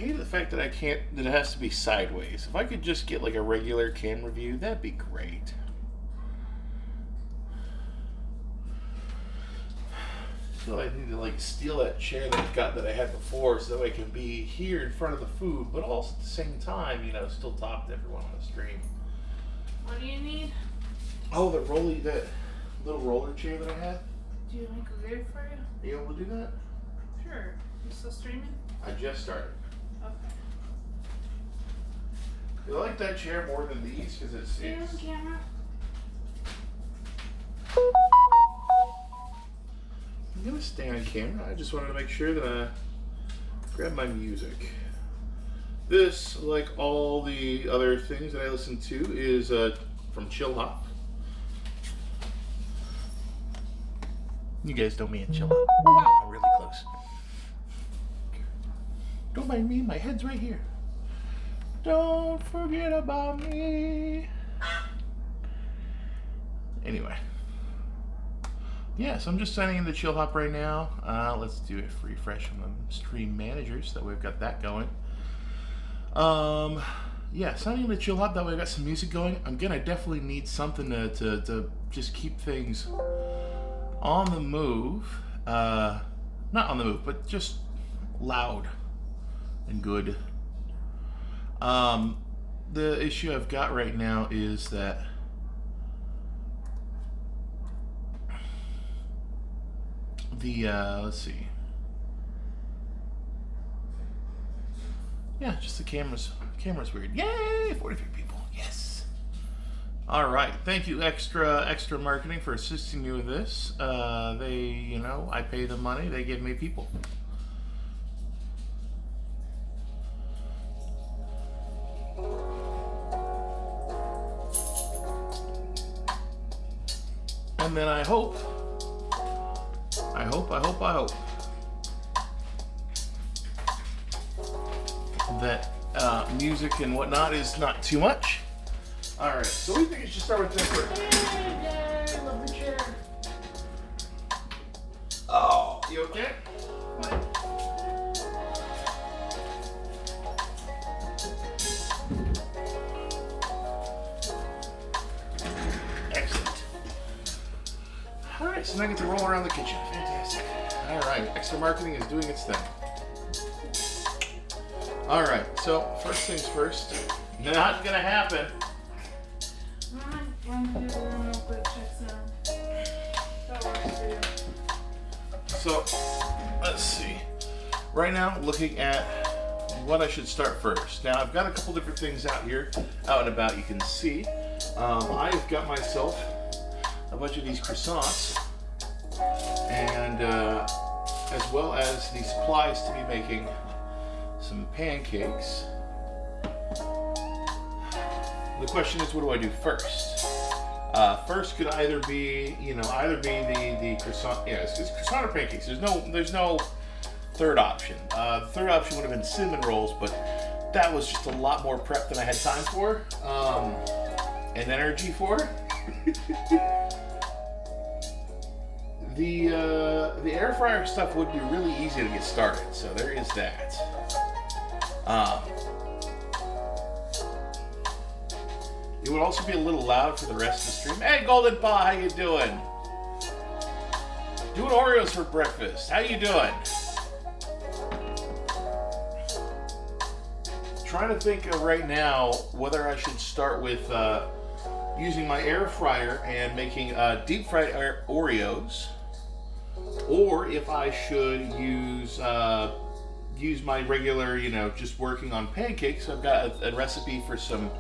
hate the fact that that it has to be sideways. If I could just get like a regular camera view, that'd be great. So I need to like steal that chair that I had before, so that I can be here in front of the food, but also at the same time, still talk to everyone on the stream. What do you need? Oh, that little roller chair that I had. Do you want me to go get it for you? Are you able to do that? Sure. You still streaming? I just started. Okay. I like that chair more than these because it's. Stay on camera. I'm gonna stay on camera. I just wanted to make sure that I grab my music. This, like all the other things that I listen to, is from Chill Hop. You guys know me and Chill Hop. Oh wow, I'm really close. Don't mind me, my head's right here. Don't forget about me. Anyway. Yeah, so I'm just signing into Chill Hop right now. Let's do a refresh on the stream manager so that we've got that going. Yeah, signing into Chill Hop, that way I've got some music going. I'm gonna definitely need something to just keep things on the move. Not on the move, but just loud and good. The issue I've got right now is that let's see. Yeah, just the camera's weird. Yay! 43 people. Yes. All right. Thank you, extra marketing, for assisting me with this. I pay them money. They give me people. And then I hope that music and whatnot is not too much. Alright, so we think you should start with this first. Yay, love the chair. Oh, you okay? Excellent. Alright, so now I get to roll around the kitchen. Fantastic. Alright, extra marketing is doing its thing. Alright, so first things first. Not gonna happen. I'm gonna do the room real quick, check sound. That works for you. So, let's see. Right now, looking at what I should start first. Now, I've got a couple different things out here, out and about, you can see. I've got myself a bunch of these croissants, and as well as the supplies to be making some pancakes. The question is, what do I do first? First could either be the croissant. Yeah, it's croissant or pancakes. There's no third option. The third option would have been cinnamon rolls, but that was just a lot more prep than I had time for, and energy for. The air fryer stuff would be really easy to get started, so there is that. It would also be a little loud for the rest of the stream. Hey, Golden Pa, how you doing? Doing Oreos for breakfast. How you doing? Trying to think of right now whether I should start with using my air fryer and making deep fried Oreos, or if I should use my regular, just working on pancakes. I've got a recipe for some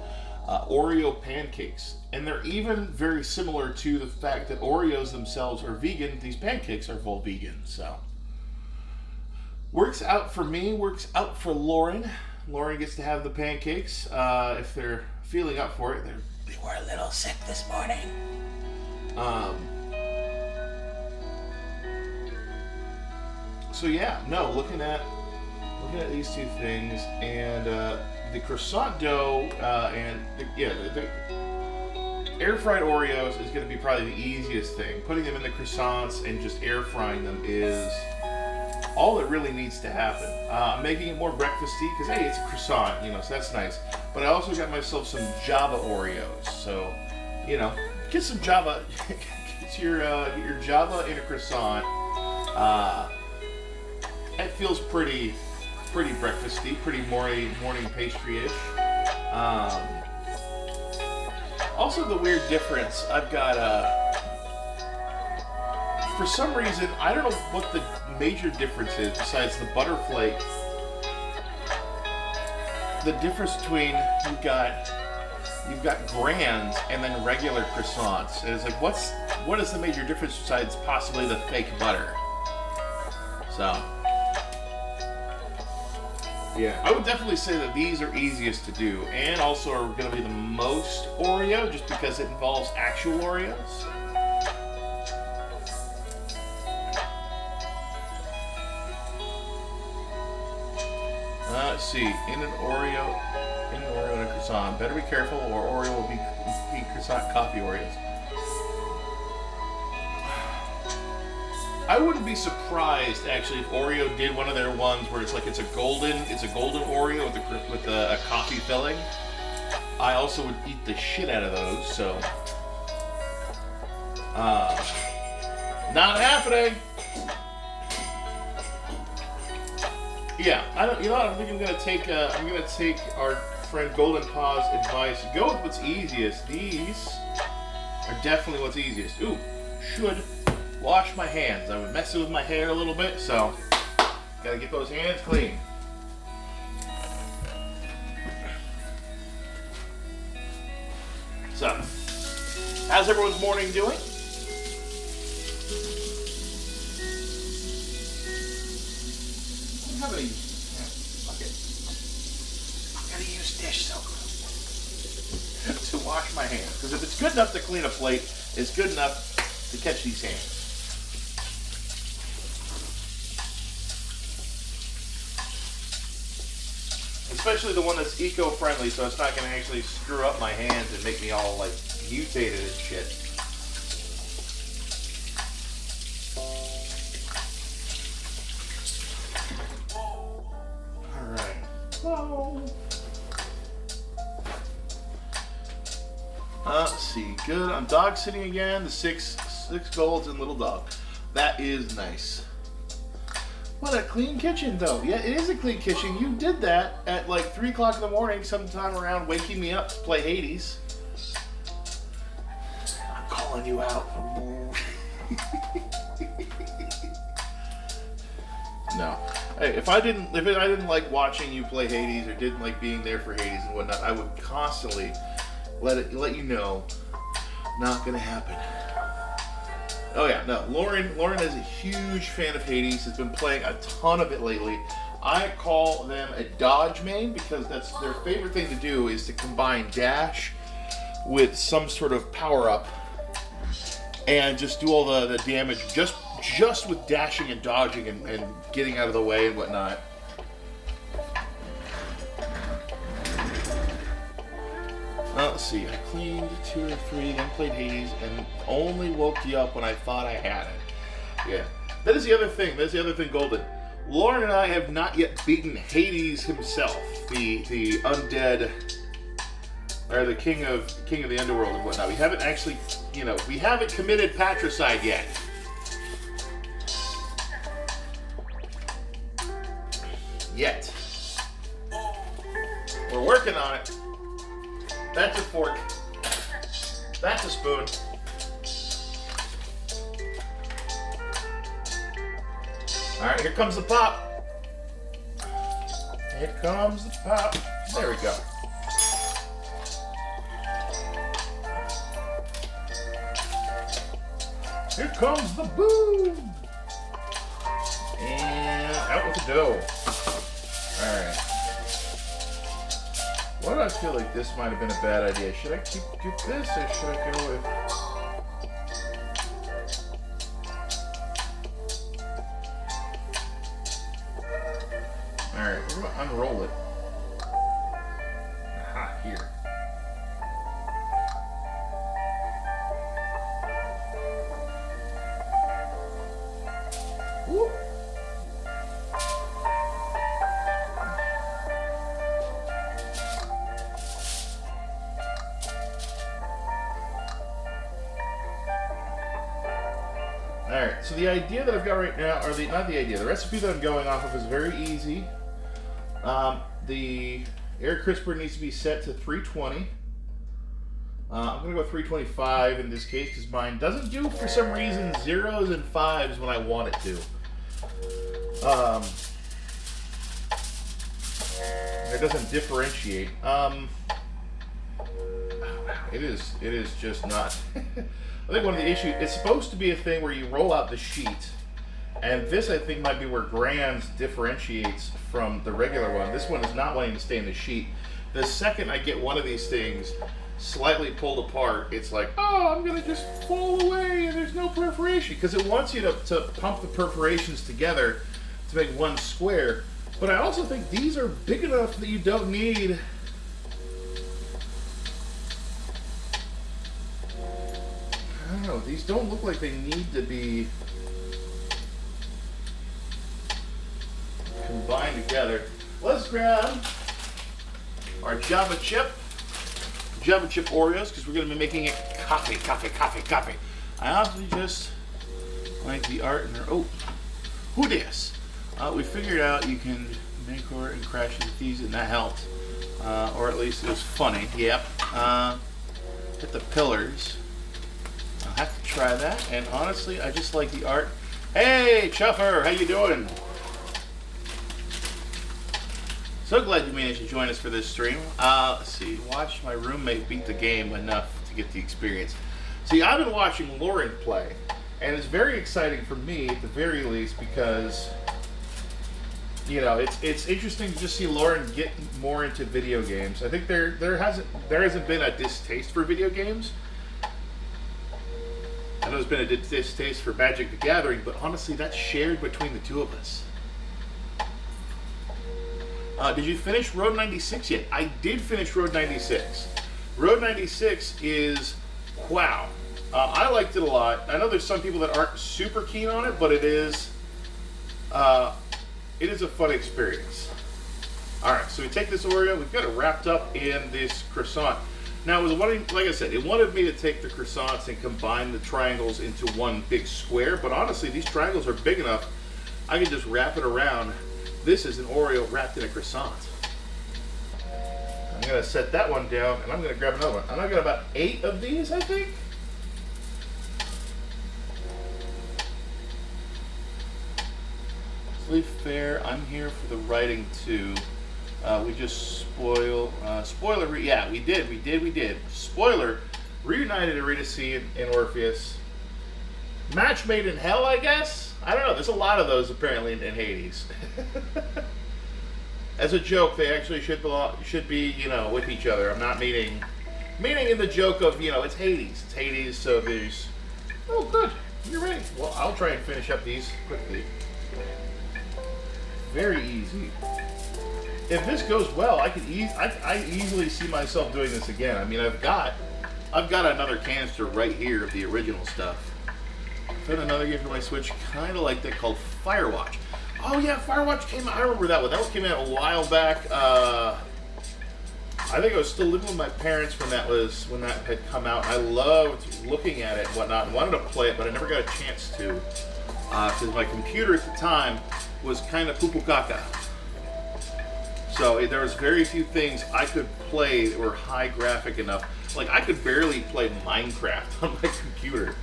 Oreo pancakes, and they're even very similar to the fact that Oreos themselves are vegan. These pancakes are full vegan, so works out for me, works out for Lauren. Lauren gets to have the pancakes if they're feeling up for it. They were a little sick this morning. So yeah, no, looking at these two things, and the croissant dough and the air fried Oreos is going to be probably the easiest thing. Putting them in the croissants and just air frying them is all that really needs to happen. I'm making it more breakfasty because hey, it's a croissant, you know, so that's nice. But I also got myself some Java Oreos, so you know, get some Java. Get your Java in a croissant. It feels pretty breakfasty, pretty morning pastry-ish. Also, the weird difference, I've got for some reason, I don't know what the major difference is besides the butter flake. The difference between you've got grands and then regular croissants. And it's like, what is the major difference besides possibly the fake butter? So, yeah, I would definitely say that these are easiest to do, and also are going to be the most Oreo, just because it involves actual Oreos. Let's see, in an Oreo and a croissant. Better be careful, or Oreo will be croissant coffee Oreos. I wouldn't be surprised actually if Oreo did one of their ones where it's like it's a golden Oreo with a coffee filling. I also would eat the shit out of those, so not happening. Yeah, I don't think I'm gonna take our friend Golden Paw's advice. Go with what's easiest. These are definitely what's easiest. Ooh, should wash my hands. I would mess it with my hair a little bit, so gotta get those hands clean. So, how's everyone's morning doing? I don't have any. Fuck it. I'm gonna use dish soap to wash my hands, because if it's good enough to clean a plate, it's good enough to catch these hands. Especially the one that's eco-friendly, so it's not going to actually screw up my hands and make me all like mutated and shit. Alright. Whoa. Let's see. Good. I'm dog sitting again. The six golds and little dog. That is nice. What a clean kitchen, though. Yeah, it is a clean kitchen. You did that at like 3 o'clock in the morning, sometime around waking me up to play Hades. I'm calling you out. No. Hey, if I didn't like watching you play Hades or didn't like being there for Hades and whatnot, I would constantly let you know. Not gonna happen. Oh yeah, no. Lauren is a huge fan of Hades. Has been playing a ton of it lately. I call them a dodge main because that's their favorite thing to do is to combine dash with some sort of power up and just do all the damage just with dashing and dodging and getting out of the way and whatnot. Let's see, I cleaned 2 or 3, then played Hades, and only woke you up when I thought I had it. Yeah. That is the other thing. That's the other thing, Golden. Lauren and I have not yet beaten Hades himself, the undead, or the king of the underworld and whatnot. We haven't actually, we haven't committed patricide yet. Yet. We're working on it. That's a fork. That's a spoon. Alright, here comes the pop. Here comes the pop. There we go. Here comes the boom. And out with the dough. Alright. Why do I feel like this might have been a bad idea? Should I keep this or should I go with... Alright, we're going to unroll it. Aha, here. Whoop. Alright, so the idea that I've got right now, or the recipe that I'm going off of is very easy. The air crisper needs to be set to 320. I'm going to go 325 in this case because mine doesn't do, for some reason, 0s and 5s when I want it to. It doesn't differentiate. It is just not. I think one of the issues, it's supposed to be a thing where you roll out the sheet, and this I think might be where Grand's differentiates from the regular one. This one is not wanting to stay in the sheet. The second I get one of these things slightly pulled apart, it's like, oh, I'm gonna just fall away and there's no perforation, because it wants you to pump the perforations together to make one square. But I also think these are big enough that you don't need I don't know, these don't look like they need to be combined together. Let's grab our Java chip Oreos, because we're going to be making it coffee. I honestly just like the art in there. Oh, who dis? We figured out you can make or and crash with these, and that helped. Or at least it was funny. Yep. Hit the pillars. I'll have to try that. And honestly, I just like the art. Hey, Chuffer, how you doing? So glad you managed to join us for this stream. Let's see, watch my roommate beat the game enough to get the experience. See, I've been watching Lauren play, and it's very exciting for me, at the very least, because, you know, it's interesting to just see Lauren get more into video games. I think there hasn't been a distaste for video games. I know there's been a distaste for Magic the Gathering, but honestly, that's shared between the two of us. Did you finish Road 96 yet? I did finish Road 96. Road 96 is, wow. I liked it a lot. I know there's some people that aren't super keen on it, but it is a fun experience. Alright, so we take this Oreo, we've got it wrapped up in this croissant. Now, it was wanting, like I said, it wanted me to take the croissants and combine the triangles into one big square, but honestly, these triangles are big enough, I can just wrap it around. This is an Oreo wrapped in a croissant. I'm going to set that one down, and I'm going to grab another one. And I've got about 8 of these, I think. Sleep fair. I'm here for the writing too. We just spoiler. Yeah, we did. Spoiler. Reunited Eurydice and Orpheus. Match made in hell, I guess. I don't know. There's a lot of those apparently in Hades. As a joke, they actually should be, you know, with each other. I'm not meaning in the joke of, you know, it's Hades. It's Hades, so there's. Oh, good. You're ready. Well, I'll try and finish up these quickly. Very easy. If this goes well, I easily see myself doing this again. I mean, I've got another canister right here of the original stuff. Found another game for my Switch, kind of like that, called Firewatch. Oh yeah, Firewatch came out. I remember that one. That one came out a while back. I think I was still living with my parents when that had come out. I loved looking at it and whatnot, and wanted to play it, but I never got a chance to, because my computer at the time was kind of poo-poo caca. So there was very few things I could play that were high graphic enough. Like, I could barely play Minecraft on my computer.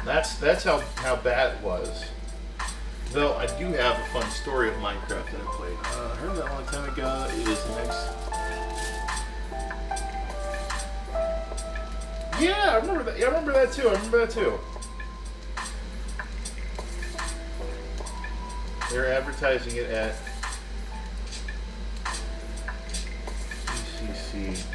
That's how bad it was. Though I do have a fun story of Minecraft that I played. I heard that a long time ago. It is next. Yeah, I remember that. Yeah, I remember that too. They're advertising it at ECC.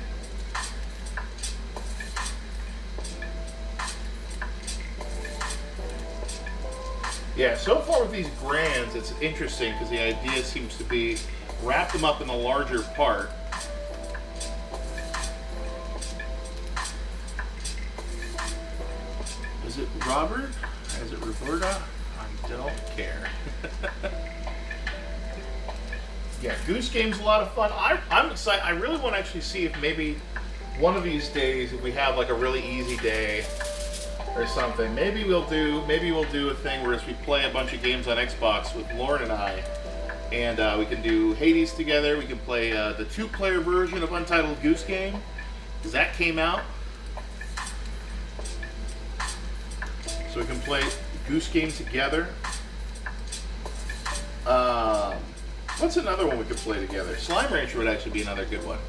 Yeah, so far with these brands, it's interesting because the idea seems to be wrap them up in a larger part. Is it Robert? Is it Roberta? I don't care. Yeah, Goose Game's a lot of fun. I'm excited. I really want to actually see if maybe one of these days, if we have like a really easy day or something, maybe we'll do a thing where we play a bunch of games on Xbox with Lauren and I, and we can do Hades together. We can play the 2-player version of Untitled Goose Game, because that came out. So we can play Goose Game together. What's another one we could play together? Slime Rancher would actually be another good one.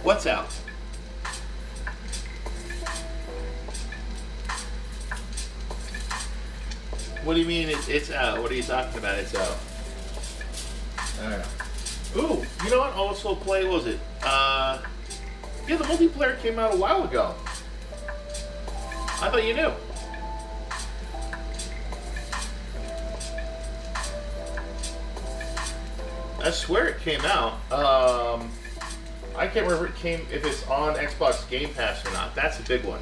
What's out? What do you mean it's out? What are you talking about? It's out. I don't know. Ooh, you know what? I'll also play, what was it? Yeah, the multiplayer came out a while ago. I thought you knew. I swear it came out. I can't remember if it's on Xbox Game Pass or not. That's a big one.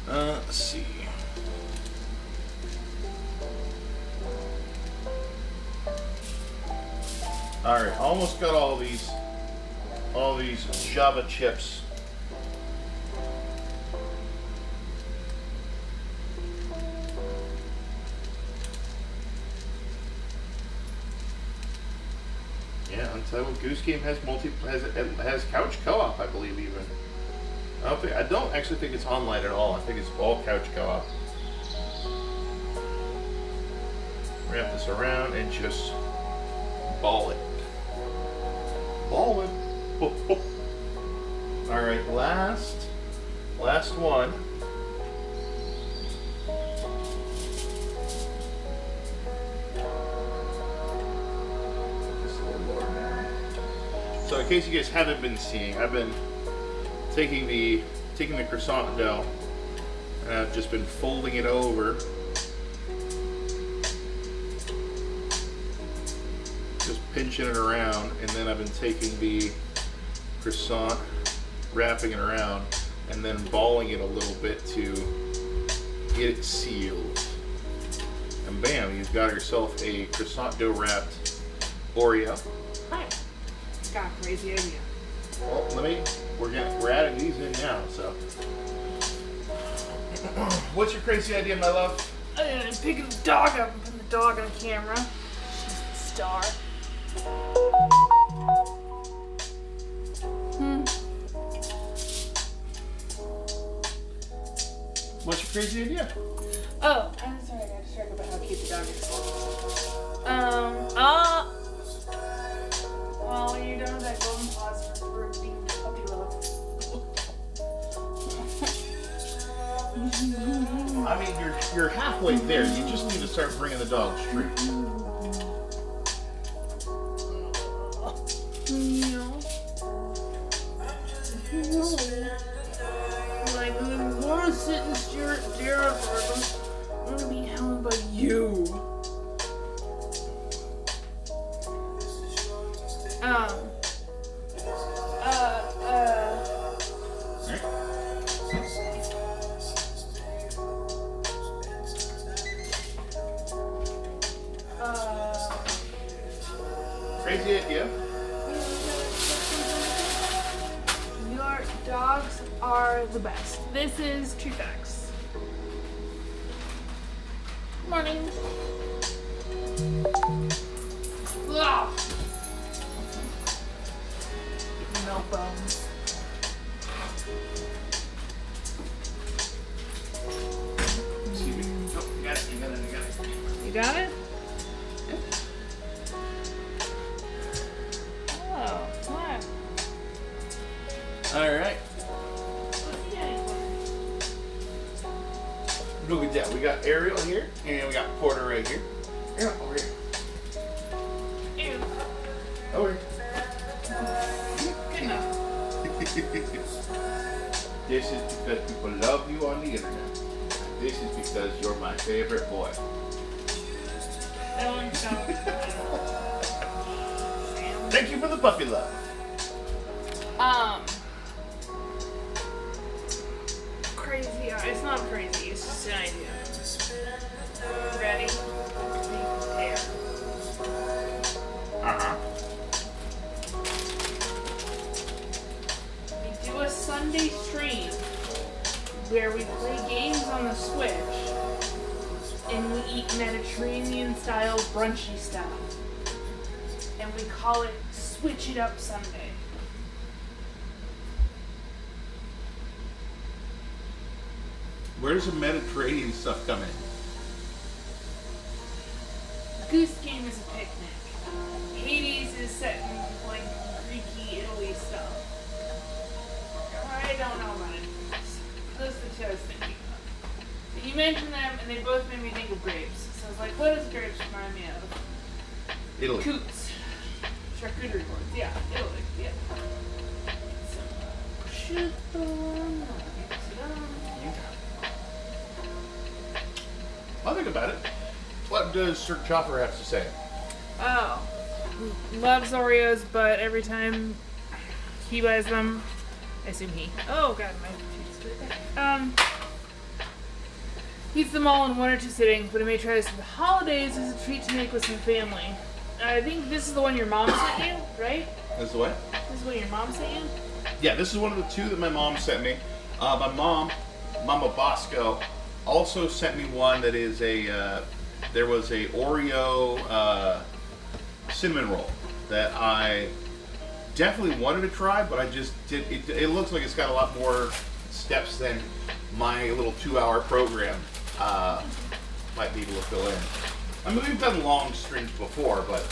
Let's see. Alright, almost got all these Java chips. Yeah, Untitled Goose Game has couch co-op, I believe even. I don't actually think it's online at all. I think it's all couch co-op. Wrap this around and just ball it. Ball it. Oh, oh. All right, last one. Just a little lower down. So in case you guys haven't been seeing, I've been taking the croissant dough and I've just been folding it over, just pinching it around, and then I've been taking the croissant, wrapping it around, and then balling it a little bit to get it sealed. And bam, you've got yourself a croissant dough wrapped Oreo. Hi. Got a crazy idea. Well, we're adding these in now, so. What's your crazy idea, my love? I'm picking the dog up and putting the dog on camera. She's the star. What's your crazy idea? Oh, I'm sorry, I got distracted about how cute the dog is. Well, when you're done with that golden pause for being puppy love. I mean, you're halfway there. You just need to start bringing the dog treats. Like, I want to sit and stare at Jared for them. I'm going to be held by you. Crazy idea. Your dogs are the best. This is True Facts. Good morning. Ugh. No bones. You got it? Oh, what? All right. Look at that. We got Ariel here, and we got Porter right here. Yeah, over here. Ew. Over here. Good enough. This is because people love you on the internet. This is because you're my favorite boy. That one's so Thank you for the puppy love. crazy. It's not crazy. an idea. Ready? Be prepared. We do a Sunday stream where we play games on the Switch and we eat Mediterranean-style brunchy stuff. And we call it Switch It Up Sunday. Where does the Mediterranean stuff come in? Goose Game is a picnic. Hades is set in like Greeky Italy stuff. I don't know about it. Those are the two I was thinking of. But you mentioned them and they both made me think of grapes. So I was like, what does grapes remind me of? Italy. Coots. Charcuterie boards. Yeah, Italy. Yeah. Some prosciutto. I'll think about it. What does Sir Chopper have to say? Oh. Loves Oreos, but every time he buys them, I assume he. Oh god, my teeth right there. Eats them all in one or two sittings, but I may try this for the holidays as a treat to make with some family. I think this is the one your mom sent you, right? This is what? This is what your mom sent you? Yeah, this is one of the two that my mom sent me. My mom, Mama Bosco, also sent me one that is there was a Oreo cinnamon roll that I definitely wanted to try, but I just did. It looks like it's got a lot more steps than my little 2-hour program might be able to fill in. I mean, we've done long streams before, but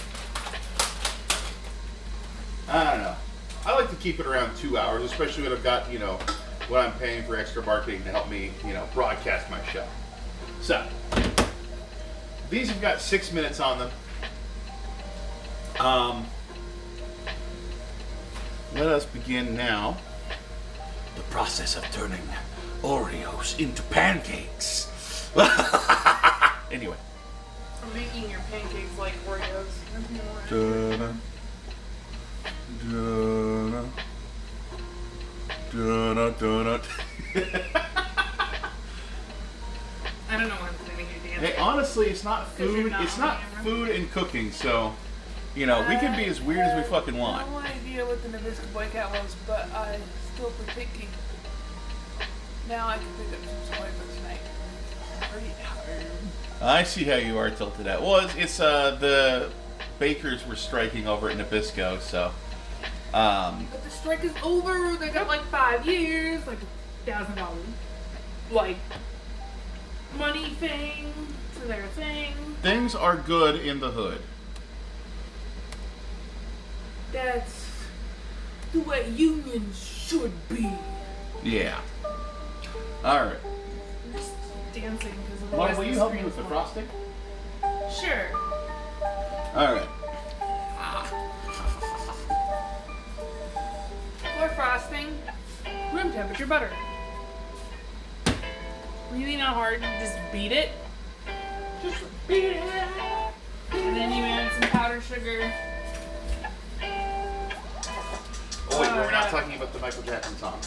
I don't know. I like to keep it around 2 hours, especially when I've got, what I'm paying for extra marketing to help me, broadcast my show. So, these have got 6 minutes on them. Let us begin now the process of turning Oreos into pancakes. Anyway. I'm making your pancakes like Oreos. Dun, dun, dun, dun, dun. I don't know what I'm doing here, Dan. Hey, honestly, it's not food. not It's on not camera. food and cooking, so we can be as weird as we fucking want. No idea what the Nabisco Boy Cat was, but I still partaking. Now I can pick up some soy for tonight. I see how you are tilted at. Well, it's the bakers were striking over at Nabisco, so. But the strike is over. They got like 5 years, like $1,000, like money thing to their thing. Things are good in the hood. That's the way unions should be. Yeah. All right. I'm just dancing because of the Laura, will you help me with the frosting? Sure. All right. For frosting, room temperature butter. Really not hard, you just beat it. Just beat it. And then you add some powdered sugar. Oh wait, we're not God. talking about the Michael Jackson song.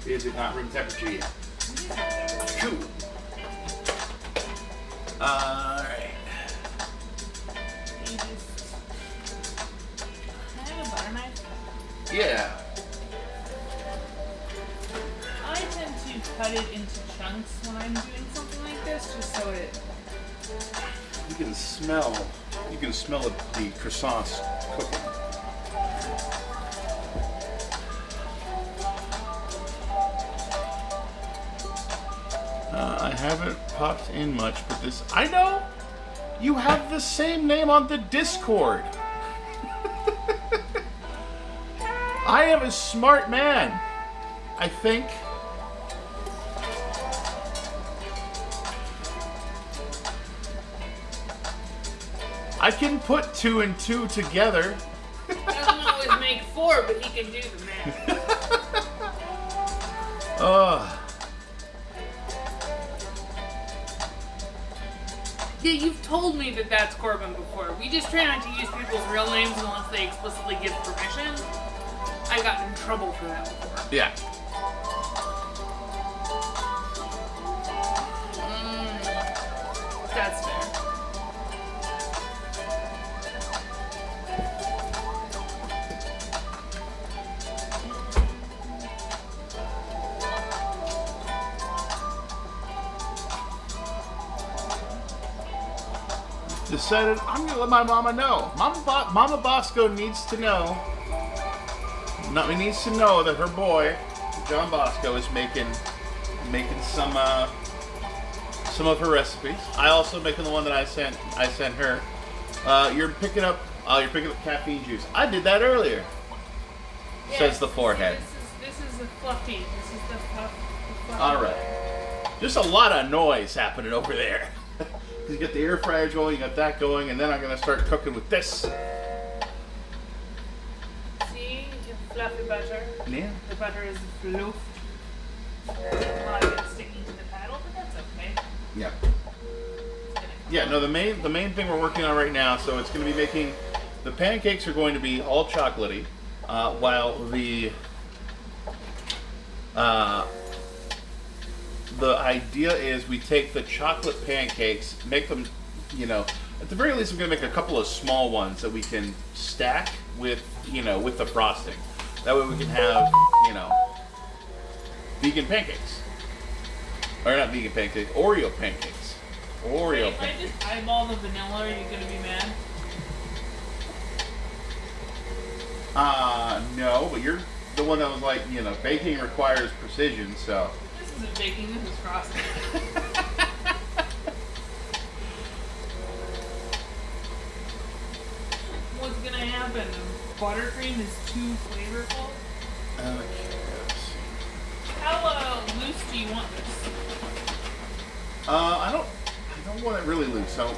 Is it not room temperature yet? Cool. Alright. You just... Can I have a butter knife? Yeah. I tend to cut it into chunks when I'm doing something like this, just so it... You can smell the croissants cooking. I haven't popped in much, but this... I know! You have the same name on the Discord! I am a smart man, I think. I can put 2 and 2 together. Doesn't always make 4, but he can do the math. Yeah, you've told me that that's Corbin before. We just try not to use people's real names unless they explicitly give permission. I got in trouble for that before. Yeah. decided I'm gonna let my mama know. Mama Bosco needs to know. Needs to know that her boy, John Bosco, is making some of her recipes. I also making the one that I sent her. You're picking up caffeine juice. I did that earlier. Yes, says the forehead. This is the fluffy. This is the fluffy. All right. Just a lot of noise happening over there. You got the air fryer going, you got that going, and then I'm gonna start cooking with this. See, fluffy butter. Yeah. The butter is fluffed. A lot of it sticking to the paddle, but that's okay. Yeah. Yeah. No, the main thing we're working on right now. So it's going to be making the pancakes are going to be all chocolatey, while the idea is we take the chocolate pancakes, make them, at the very least, I'm going to make a couple of small ones that we can stack with the frosting. That way we can have, vegan pancakes. Or not vegan pancakes, Oreo pancakes. Oreo If pancakes. I just eyeball the vanilla, are you going to be mad? No, but you're the one that was like, baking requires precision, so. This isn't baking, this is frosting. What's going to happen? The buttercream is too flavorful? Okay, let's see. How loose do you want this? I don't want it really loose. So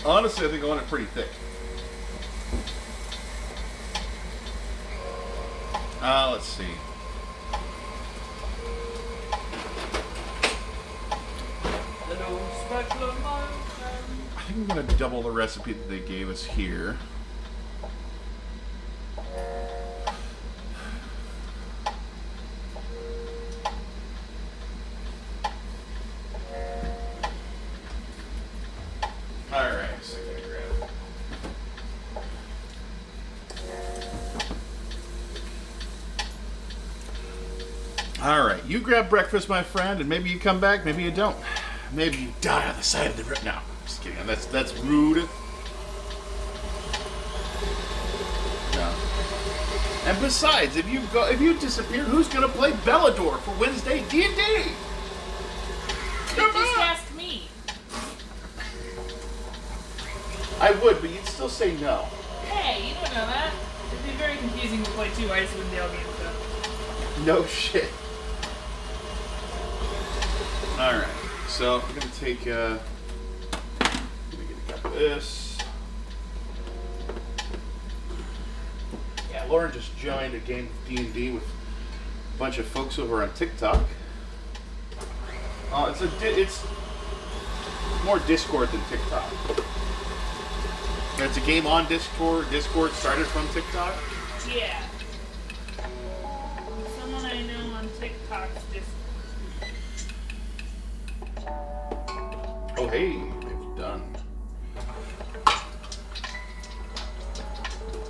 honestly, I think I want it pretty thick. Let's see. Little spatula motion. I think I'm gonna double the recipe that they gave us here. Alright, so I'm gonna grab. Alright, you grab breakfast, my friend, and maybe you come back, maybe you don't. Maybe you die on the side of the road. No, just kidding. That's rude. No. And besides, if you disappear, who's gonna play Bellador for Wednesday D&D? Come Just on! ask me. I would, but you'd still say no. Hey, you don't know that. It'd be very confusing to play 2 Icewind Dale games, though. No shit. Alright, so I'm gonna take let me get a cup of this. Yeah, Lauren just joined a game of D&D with a bunch of folks over on TikTok. It's more Discord than TikTok. It's a game on Discord. Discord started from TikTok. Yeah. Someone I know on TikTok's just... Oh hey, they've done.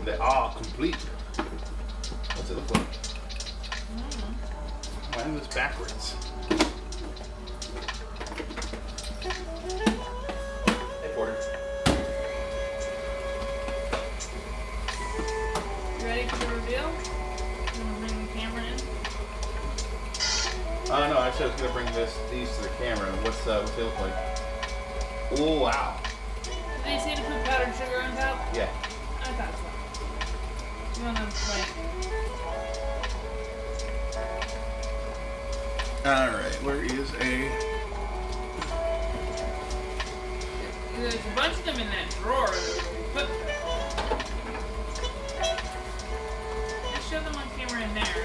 They are complete. What's it look like? Why am I this backwards? Hey Porter. You ready for the reveal? You want to bring the camera in? No, I said I was gonna bring these to the camera. What's they look like? Oh wow. Did they say to put powdered sugar on top? Yeah. I thought so. You want to, Alright, where is a... There's a bunch of them in that drawer. But just show them on camera in there.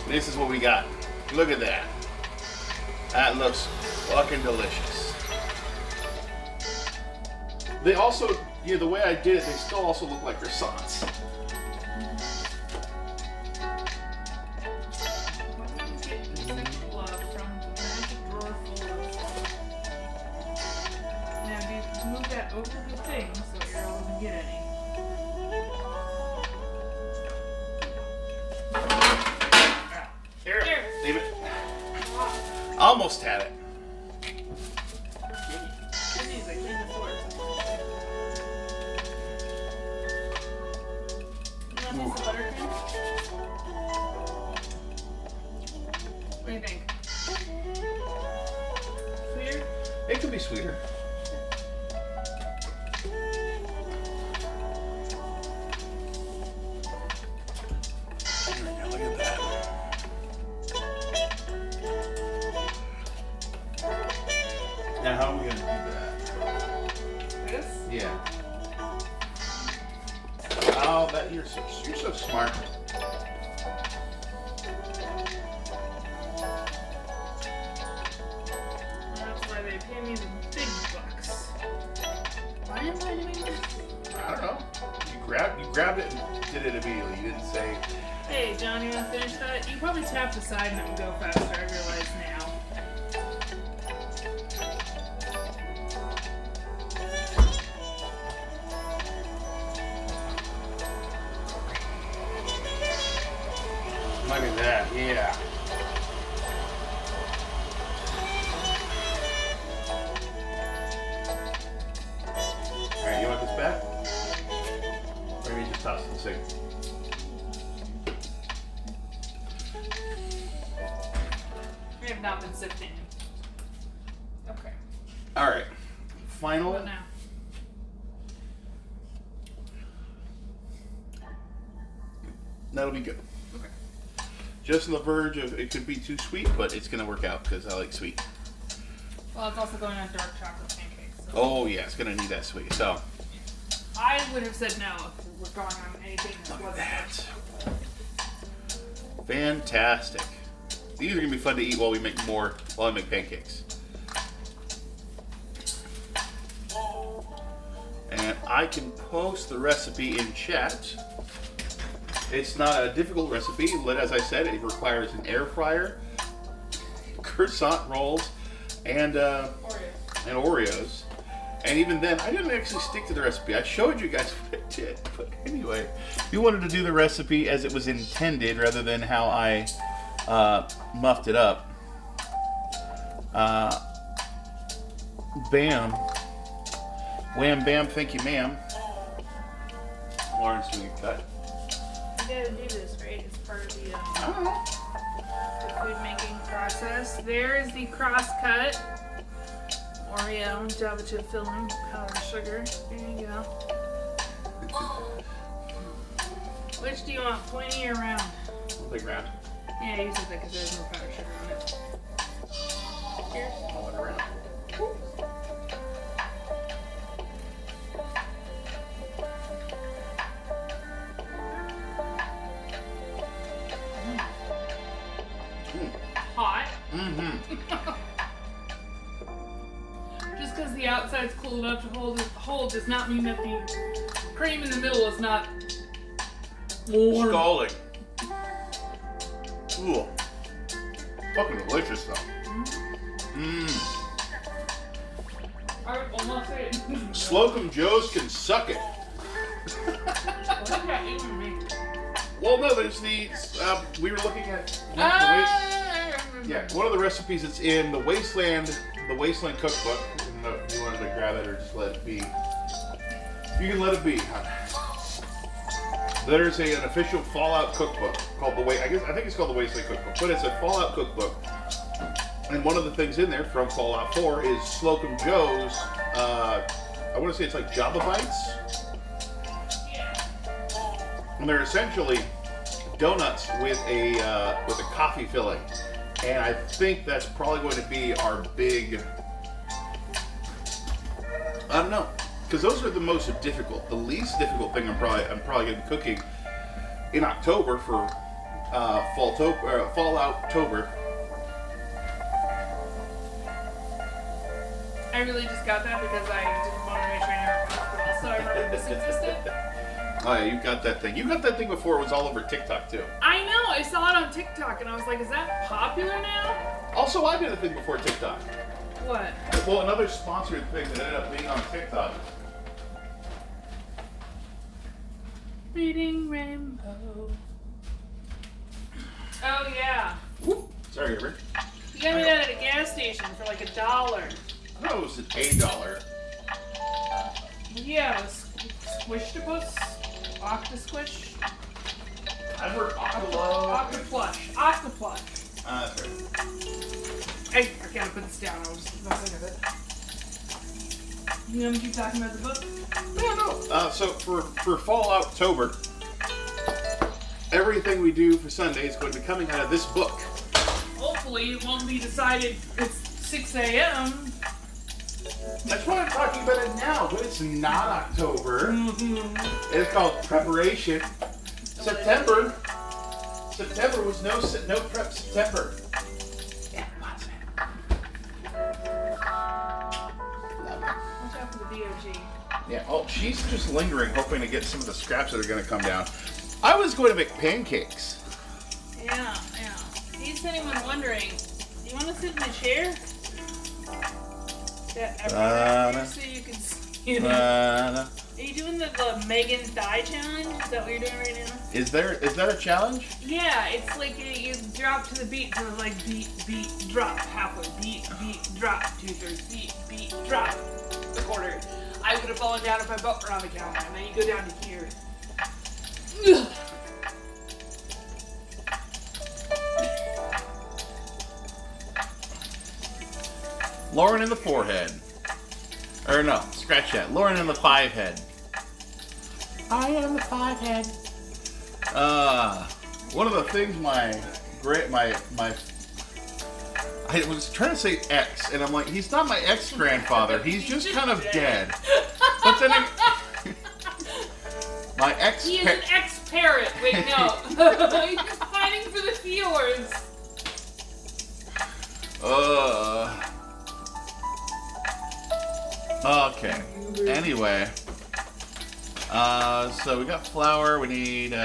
This is what we got. Look at that. That looks fucking delicious. They also, the way I did it, they still also look like croissants. Move that over the thing so Ariel doesn't get any. Here, leave it. Almost had it. these? I cleaned the floor. You want some buttercream? What do you think? Sweeter? It could be sweeter. Look at that. Now, how are we going to do that? This? Yeah. Oh, that you're so smart. That's why they pay me the big bucks. Why am I doing this? I don't know. You grabbed it and did it immediately. You didn't say. Hey, John, you want to finish that? You probably tap the side and it would go faster, I realize now. Look at that, yeah. Alright, you want this back? Or maybe just toss it in the sink? We have not been sifting. Okay. Alright. Final. What now? That'll be good. Okay. Just on the verge of it could be too sweet, but it's gonna work out because I like sweet. Well, it's also going on dark chocolate pancakes. So. Oh yeah, it's gonna need that sweet. So I would have said no if we were going on anything that look wasn't at dark that. Fantastic. These are gonna be fun to eat while I make pancakes. And I can post the recipe in chat. It's not a difficult recipe. As I said, it requires an air fryer, croissant rolls, and Oreos. And even then, I didn't actually stick to the recipe. I showed you guys what I did. But anyway, you wanted to do the recipe as it was intended rather than how I muffed it up. Bam. Wham, bam, thank you, ma'am. Lauren's doing a cut. You gotta do this, right? It's part of the I don't know. food making process. There is the cross cut. Oreo, Java chip filling, powdered sugar. There you go. Which do you want, pointy or round? Big round. Yeah, you said that because there's more powdered sugar on it. Here. All the way around. Hot. Mm-hmm. Just because the outside's cool enough to hold does not mean that the cream in the middle is not warm. Scalding. Ooh. Fucking delicious though. Mmm. I would almost say it. Slocum Joe's can suck it. What did I eat with me? Well, no, there's the, we were looking at, one of the recipes that's in the Wasteland cookbook. I don't know if you wanted to grab it or just let it be. You can let it be. There's an official Fallout cookbook called I think it's called the Wasteland Cookbook, but it's a Fallout cookbook. And one of the things in there from Fallout 4 is Slocum Joe's, I want to say it's like Java Bites. And they're essentially donuts with a coffee filling, and I think that's probably going to be our big. I don't know, because those are the most difficult. The least difficult thing I'm probably going to be cooking in October for Fallout-tober. I really just got that because I didn't want to make sure I never found, but also I remember this existed. Oh yeah, you got that thing. You got that thing before it was all over TikTok too. I know, I saw it on TikTok and I was like, is that popular now? Also, I did a thing before TikTok. What? Well, another sponsored thing that ended up being on TikTok. Reading Rainbow. Oh yeah. Sorry, Rick. You got me that at a gas station for like $1. I thought it was $1. Yeah, Squishtopus? Octosquish? I've heard Octolove. Octoplush. That's right. I gotta put this down. I was messing with it. You want me to keep talking about the book? No. So for Fall October, everything we do for Sunday is going to be coming out of this book. Hopefully it won't be decided it's 6 a.m. That's why I'm talking about it now, but it's not October. It's called Preparation. September was no prep September. Yeah, lots of it. Watch out for the DOG. Yeah, oh, she's just lingering, hoping to get some of the scraps that are going to come down. I was going to make pancakes. Yeah. In case anyone wondering, do you want to sit in the chair? Yeah, so you can see it. Are you doing the Megan Thigh challenge? Is that what you're doing right now? Is that a challenge? Yeah, it's like you drop to the beat, so it's like beat, drop, halfway, beat, drop, 2/3, beat, drop, a quarter. I would have fallen down if my butt were on the counter, and then you go down to here. Lauren in the 4 head. Or no, scratch that. Lauren in the 5 head. I am the 5 head. One of the things I was trying to say ex, and I'm like, he's not my ex-grandfather. He's just kind of dead. But then my ex. He is an ex-parrot. Wait, no. He's just fighting for the viewers. Okay. Anyway. So we got flour. We need,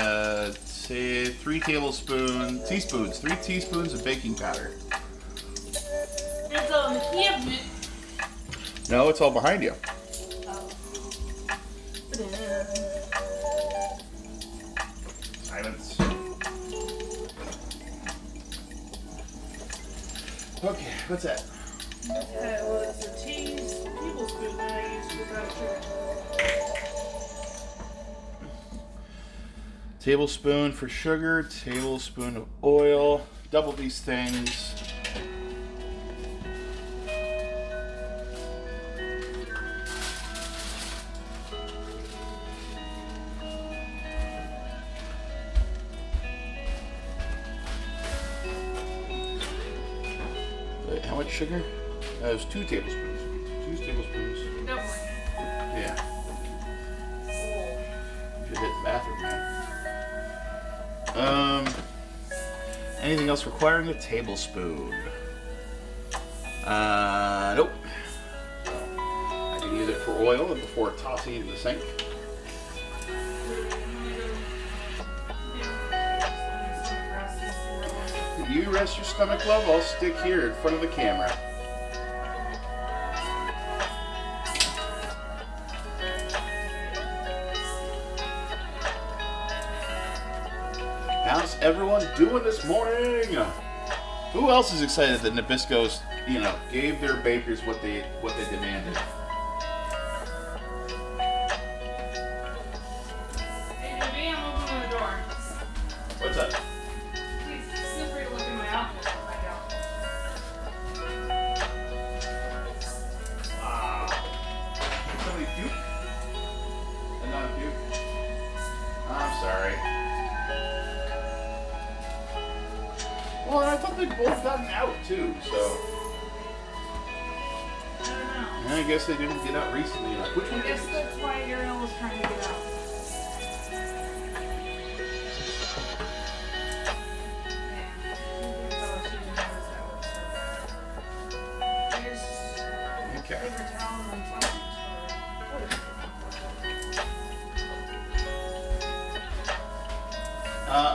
say, 3 teaspoons of baking powder. That's all in the cabinet. No, it's all behind you. Oh. Silence. Okay, what's that? Well, it's a tablespoon that I use for that. Tablespoon for sugar, tablespoon of oil. Double these things. Wait, how much sugar? That was 2 tablespoons. 2 tablespoons. Definitely. Yeah. You should hit the bathroom, man. Anything else requiring a tablespoon? Nope. I can use it for oil and before tossing it in the sink. You rest your stomach, love. I'll stick here in front of the camera. How's everyone doing this morning? Who else is excited that Nabisco's, gave their bakers what they demanded? Hey, Jimmy, I'm opening the door. What's up? Please feel free to look in my outfit if I don't. Somebody puke? And not puke? I'm sorry. Well, I thought they'd both gotten out too, so. I don't know. I guess they didn't get out recently. Like, which one? I guess that's why Ariel was trying to get out. Okay.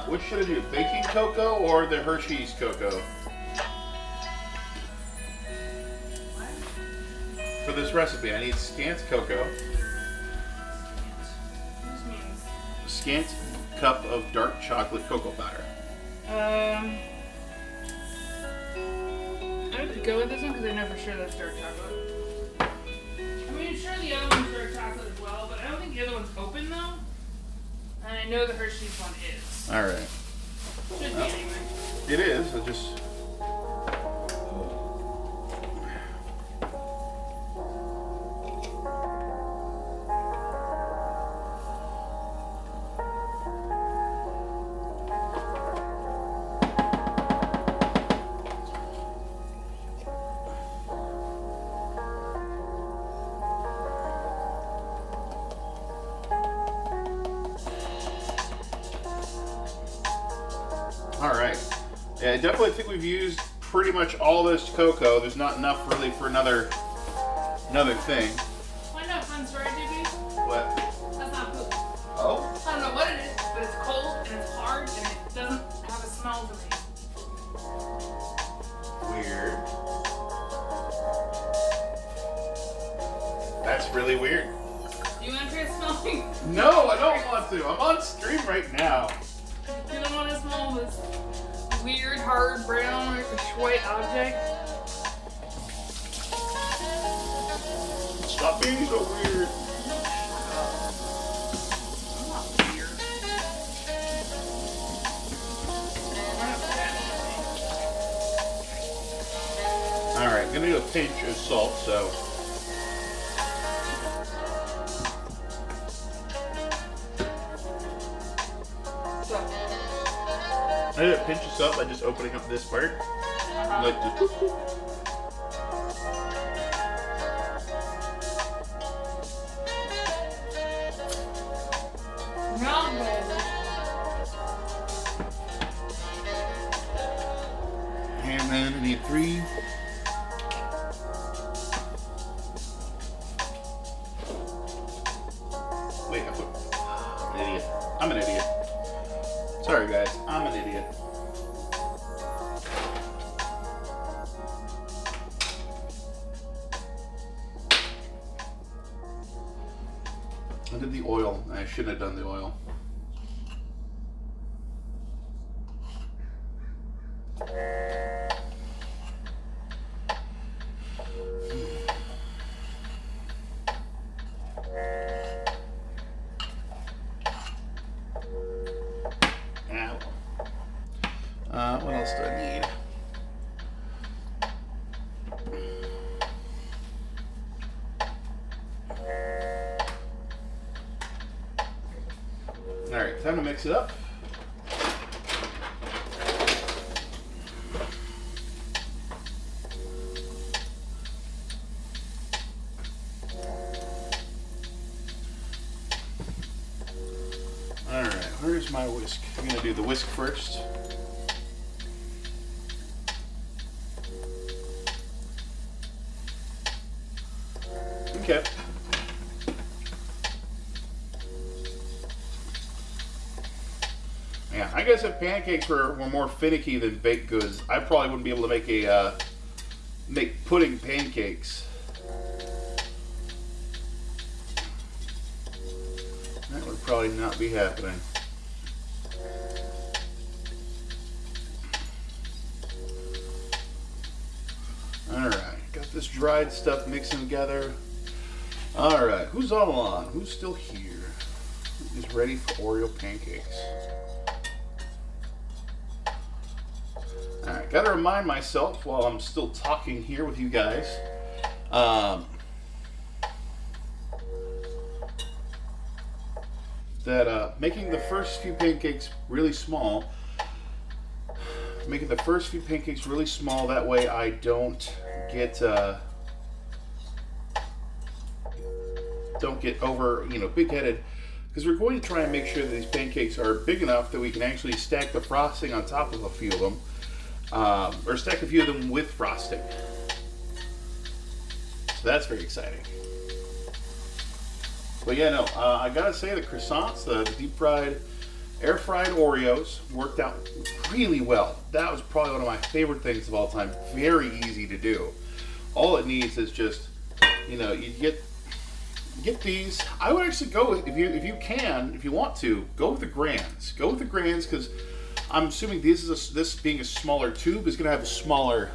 What should I do? Baking cocoa or the Hershey's cocoa? For this recipe, I need scant cocoa. Scant cup of dark chocolate cocoa powder. I would go with this one because I know for sure that's dark chocolate. I mean, sure the other one's dark chocolate as well, but I don't think the other one's open though. And I know the Hershey's one is. All right. Should be anyway. It is. I just. All right. Yeah, I definitely think we've used pretty much all this cocoa. There's not enough really for another thing. I know, fun story, JB. What? That's not poop. Oh? I don't know what it is, but it's cold and it's hard and it doesn't have a smell to me. Weird. That's really weird. Do you want to try smelling? No, I don't want to. I'm on stream right now. You don't want to smell this weird, hard, brown, or white object? Stop being so weird. I'm not weird. Alright, I'm gonna do a pinch of salt, so. I did pinch this up by just opening up this part. Like the and then I need 3. Wait, I'm an idiot. I'm an idiot. Sorry guys, I'm an idiot. I did the oil. I shouldn't have done the oil. What else do I need? Alright, time to mix it up. Alright, where's my whisk? I'm going to do the whisk first. Okay. Yeah, I guess if pancakes were more finicky than baked goods, I probably wouldn't be able to make pudding pancakes. That would probably not be happening. Alright, got this dried stuff mixing together. Alright, who's all on? Who's still here? Who's ready for Oreo pancakes? Alright, gotta remind myself while I'm still talking here with you guys. That making the first few pancakes really small. Making the first few pancakes really small, that way I don't get over, big-headed, because we're going to try and make sure that these pancakes are big enough that we can actually stack the frosting on top of a few of them, or stack a few of them with frosting. So that's very exciting. But yeah, no, I gotta say the croissants, the deep fried, air fried Oreos worked out really well. That was probably one of my favorite things of all time. Very easy to do. All it needs is just, you get these. I would actually go with, if you want to, go with the grands. Go with the grands, because I'm assuming this being a smaller tube is gonna have smaller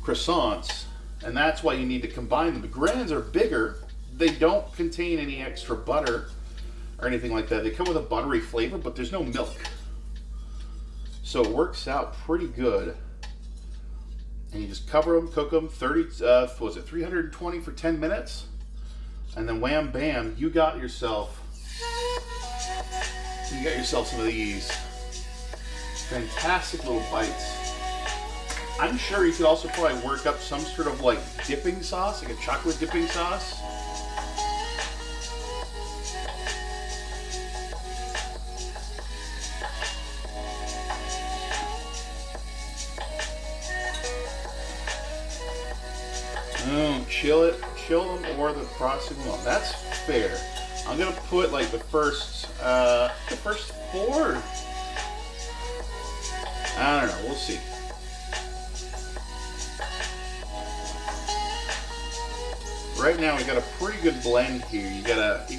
croissants, and that's why you need to combine them. The grands are bigger, they don't contain any extra butter or anything like that. They come with a buttery flavor, but there's no milk. So it works out pretty good. And you just cover them, cook them 320 for 10 minutes. And then wham bam, you got yourself some of these fantastic little bites. I'm sure you could also probably work up some sort of like dipping sauce, like a chocolate dipping sauce. Chill them or the frosting one. That's fair. I'm gonna put like the first 4. I don't know. We'll see. Right now we got a pretty good blend here. You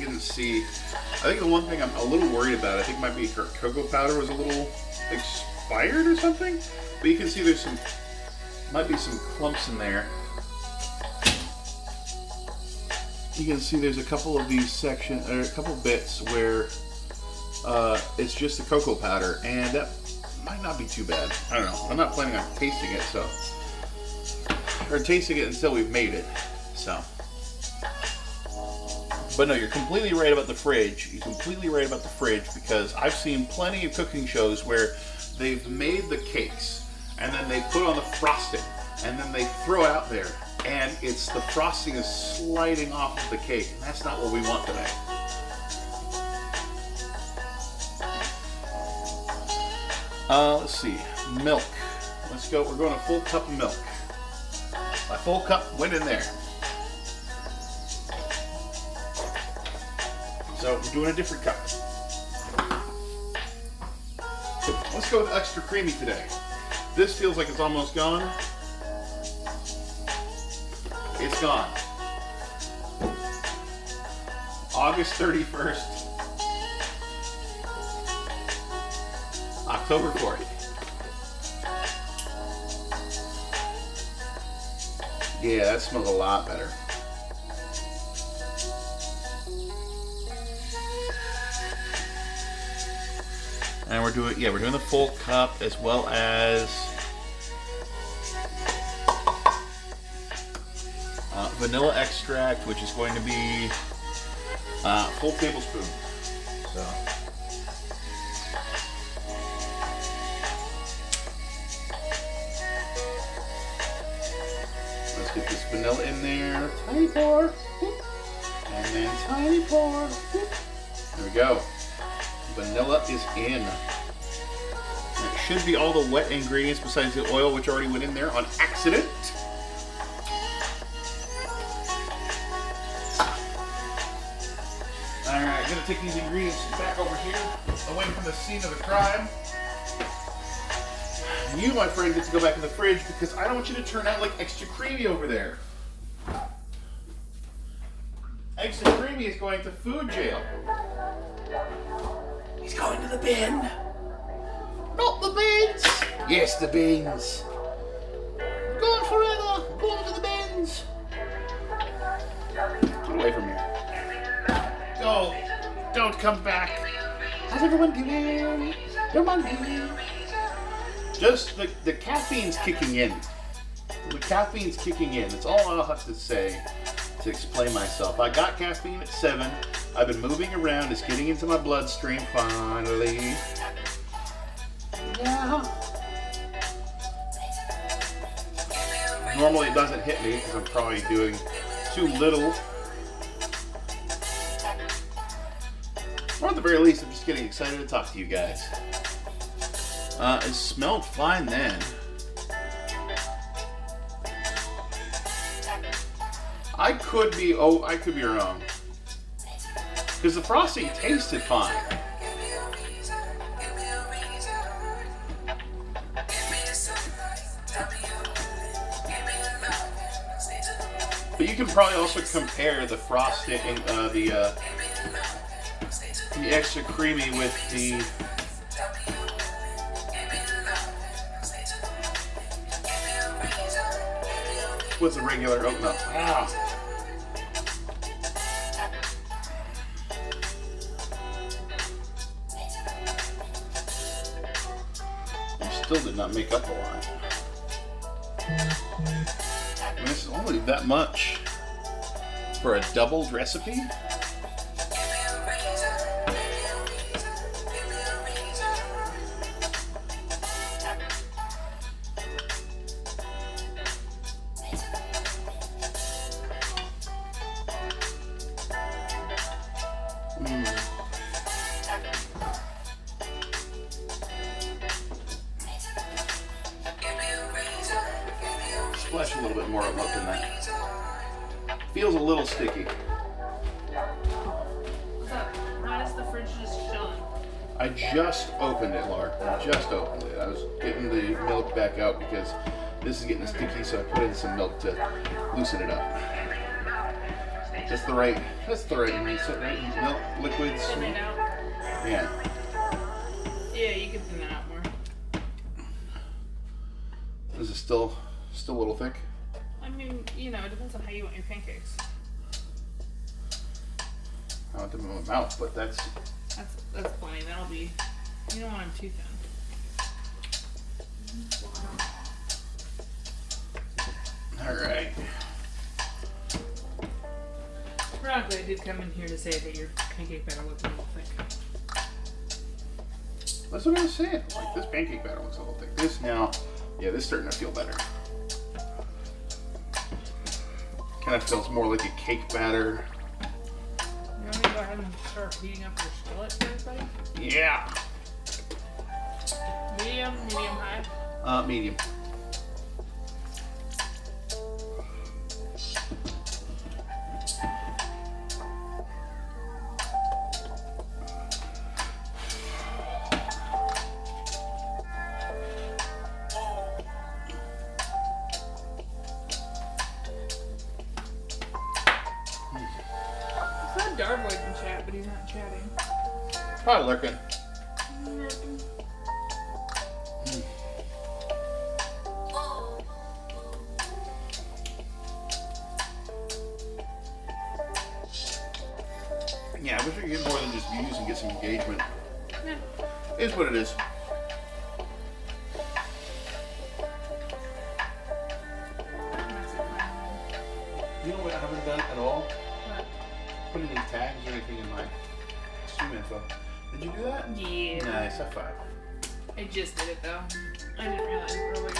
can see. I think the one thing I'm a little worried about, I think might be her cocoa powder was a little expired or something. But you can see there's might be some clumps in there. You can see there's a couple of these sections, or a couple bits where it's just the cocoa powder, and that might not be too bad. I don't know. I'm not planning on tasting it, or tasting it until we've made it. So, but no, you're completely right about the fridge. You're completely right about the fridge, because I've seen plenty of cooking shows where they've made the cakes and then they put on the frosting and then they throw it out there. And the frosting is sliding off of the cake. And that's not what we want today. Let's see. Milk. Let's go. We're going a full cup of milk. My full cup went in there. So we're doing a different cup. Let's go with extra creamy today. This feels like it's almost gone. It's gone. August 31st. October 4th. Yeah, that smells a lot better. And we're doing the full cup, as well as vanilla extract, which is going to be a full tablespoon. So let's get this vanilla in there. Tiny pour. And then tiny pour. There we go. Vanilla is in. And it should be all the wet ingredients besides the oil, which already went in there on accident. Alright, I'm going to take these ingredients back over here, away from the scene of the crime. You, my friend, get to go back in the fridge because I don't want you to turn out like extra creamy over there. Extra creamy is going to food jail. He's going to the bin. Not the bins. Yes, the bins. Going forever. Going to the bins. Get away from here. Go. Don't come back. How's everyone doing? Come on, baby. Just the caffeine's kicking in. The caffeine's kicking in. That's all I'll have to say to explain myself. I got caffeine at 7. I've been moving around. It's getting into my bloodstream finally. Yeah. Normally it doesn't hit me because I'm probably doing too little. Or at the very least, I'm just getting excited to talk to you guys. It smelled fine then. I could be wrong. Because the frosting tasted fine. But you can probably also compare the frosting, the extra creamy with the regular oat milk. Wow. not make up a lot. And this is only that much for a doubled recipe. Splash a little bit more of milk in that. Feels a little sticky. What's up? Why is the fridge just chilling? I just opened it, Laura. I just opened it. I was getting the milk back out because this is getting sticky, so I put in some milk to loosen it up. That's the right mindset, right? Milk, liquids. Thin it out. Yeah. Yeah, you can thin that out more. Is it still a little thick? I mean, you know, it depends on how you want your pancakes. I want them in my mouth, but that's That's plenty. That'll be. You don't want them too thin. all right. Ironically, I did come in here to say that your pancake batter looked a little thick. That's what I was saying. Like, this pancake batter looks a little thick. This now, yeah, this is starting to feel better. Kind of feels more like a cake batter. You want me to go ahead and start heating up your skillet for everybody? Yeah. Medium, high. Medium. Darboy can chat, but he's not chatting. Probably lurking. Yeah, I wish I could get more than just views and get some engagement. Yeah. It is what it is. You know what I haven't done at all? What? Put any tags or anything in my stream info. Did you do that? Yeah. Nice, high five. I just did it though. I didn't realize earlier.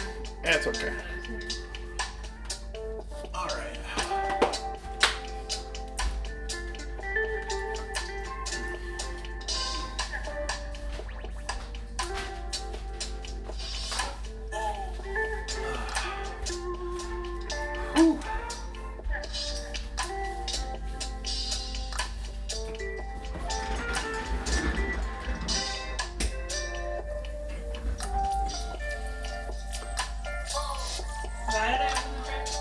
That's okay. All right. Whew. Why did I open the fridge?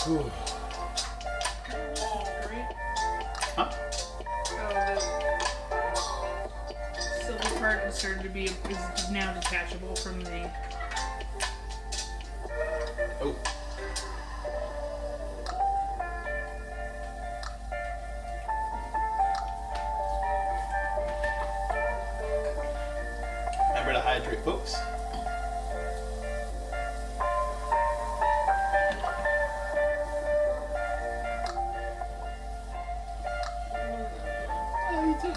Whew. Great. Huh? Oh, the silver part is starting to be is now detachable from the. Oh. Remember to hydrate, folks. Oh, you too.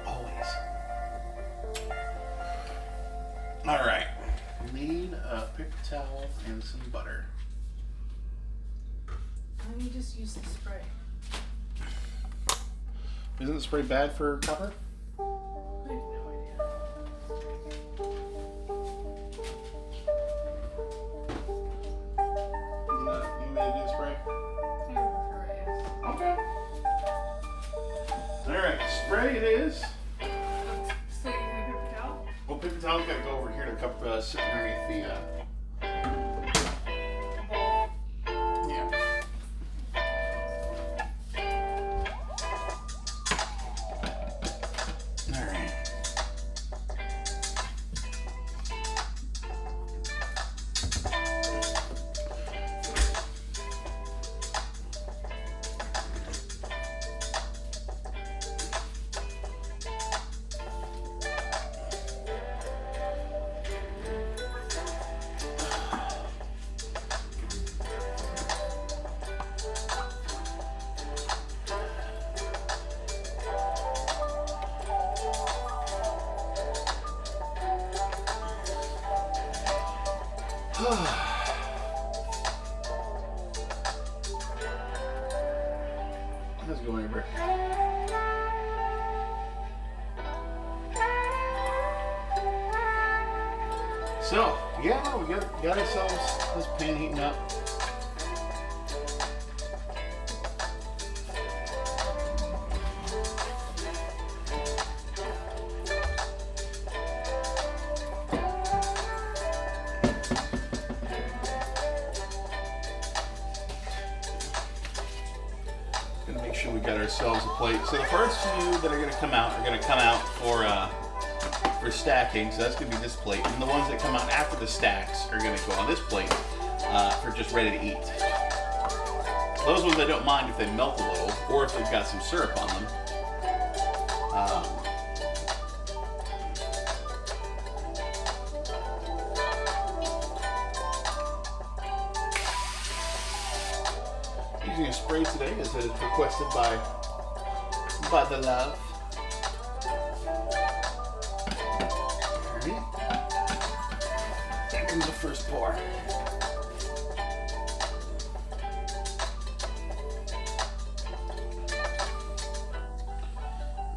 Always. All right. Need a paper towel and some butter. Why don't you just use the spray? Isn't the spray bad for copper? I have no idea. You made a new spray? Okay. All right, spray it is. So you're gonna paper towel? Well, paper towel's got to go over here to cup sit underneath the. Yeah. All right. How's it going, Amber? So, yeah, we got ourselves this pan heating up. Gonna make sure we got ourselves a plate. So the first few that are gonna come out for stacking, so that's going to be this plate. And the ones that come out after the stacks are going to go on this plate for just ready to eat. Those ones I don't mind if they melt a little, or if they've got some syrup on them. Using a spray today as it is requested by the love. Here comes the first pour.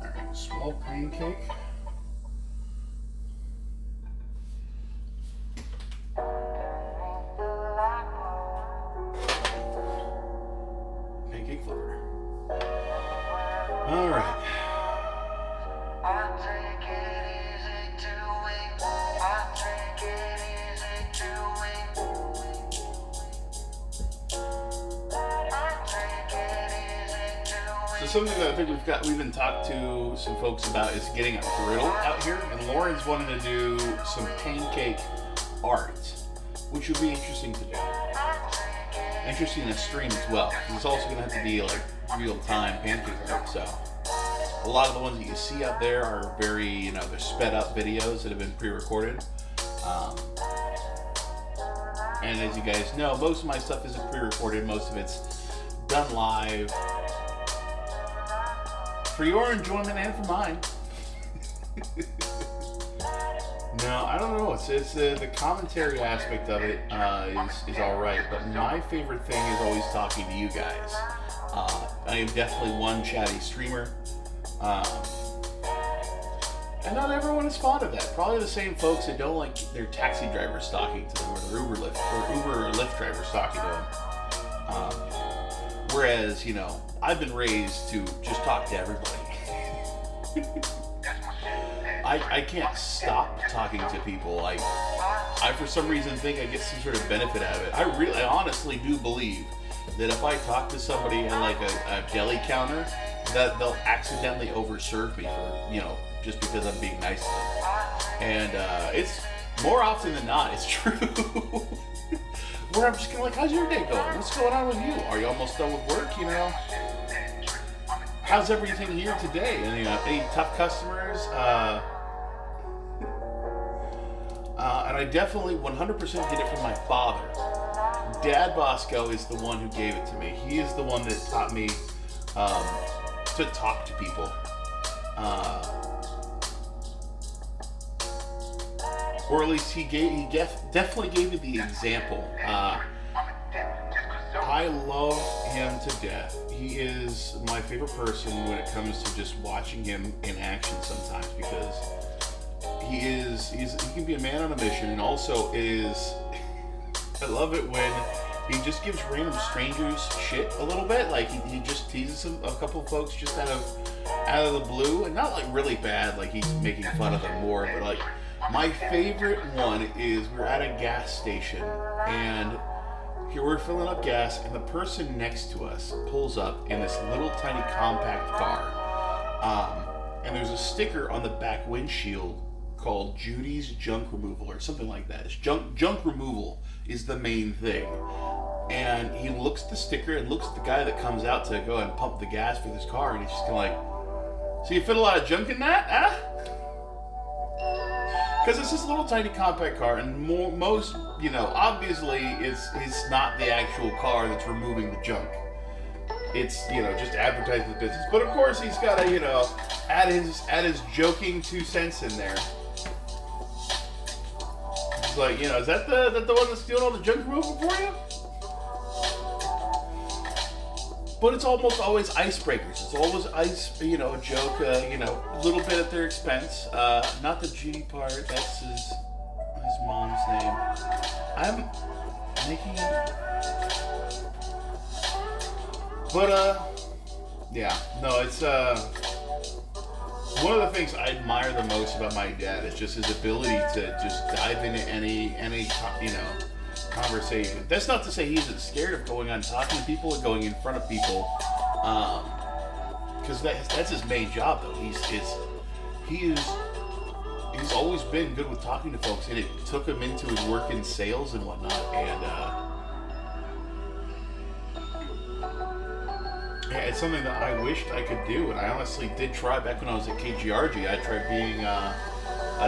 Alright, small pancake. Pancake flavor. Alright. So something that I think we've been talked to some folks about is getting a griddle out here, and Lauren's wanting to do some pancake art, which would be interesting to do. Interesting to stream as well. It's also going to have to be like real-time pancake art. So a lot of the ones that you see out there are very, they're sped up videos that have been pre-recorded. And as you guys know, most of my stuff isn't pre-recorded. Most of it's done live for your enjoyment and for mine. No, I don't know. It's the commentary aspect of it is all right, but my favorite thing is always talking to you guys. I am definitely one chatty streamer, and not everyone is fond of that. Probably the same folks that don't like their taxi drivers talking to them, or their Uber or Lyft drivers talking to them. Whereas, I've been raised to just talk to everybody. I can't stop talking to people. I for some reason think I get some sort of benefit out of it. I honestly do believe that if I talk to somebody in like a deli counter, that they'll accidentally overserve me for, just because I'm being nice to them. And it's more often than not, it's true. Where I'm just kind of like, how's your day going? What's going on with you? Are you almost done with work? How's everything here today? And any tough customers? And I definitely 100% get it from my father. Dad Bosco is the one who gave it to me. He is the one that taught me to talk to people. Or at least he definitely gave me the example. I love him to death. He is my favorite person when it comes to just watching him in action sometimes, because he can be a man on a mission, and also I love it when he just gives random strangers shit a little bit. Like he just teases a couple of folks just out of the blue, and not like really bad, like he's making fun of them more, but like my favorite one is we're at a gas station and here we're filling up gas, and the person next to us pulls up in this little tiny compact car, and there's a sticker on the back windshield called Judy's Junk Removal or something like that. It's junk removal is the main thing. And he looks at the sticker and looks at the guy that comes out to go and pump the gas for this car, and he's just kind of like, so you fit a lot of junk in that, huh? Because it's this little tiny compact car, and most, obviously it's not the actual car that's removing the junk. It's, just advertising the business. But of course he's got to, add his joking 2 cents in there. It's like, is that the one that's doing all the junk removal for you? But it's almost always icebreakers. It's always a joke, a little bit at their expense. Not the Judy part. That's his mom's name. I'm making it. But, yeah. No, it's, one of the things I admire the most about my dad is just his ability to just dive into any conversation. That's not to say he isn't scared of going on talking to people or going in front of people, because that's his main job though. He's always been good with talking to folks, and it took him into his work in sales and whatnot. And it's something that I wished I could do, and I honestly did try back when I was at KGRG. I tried being a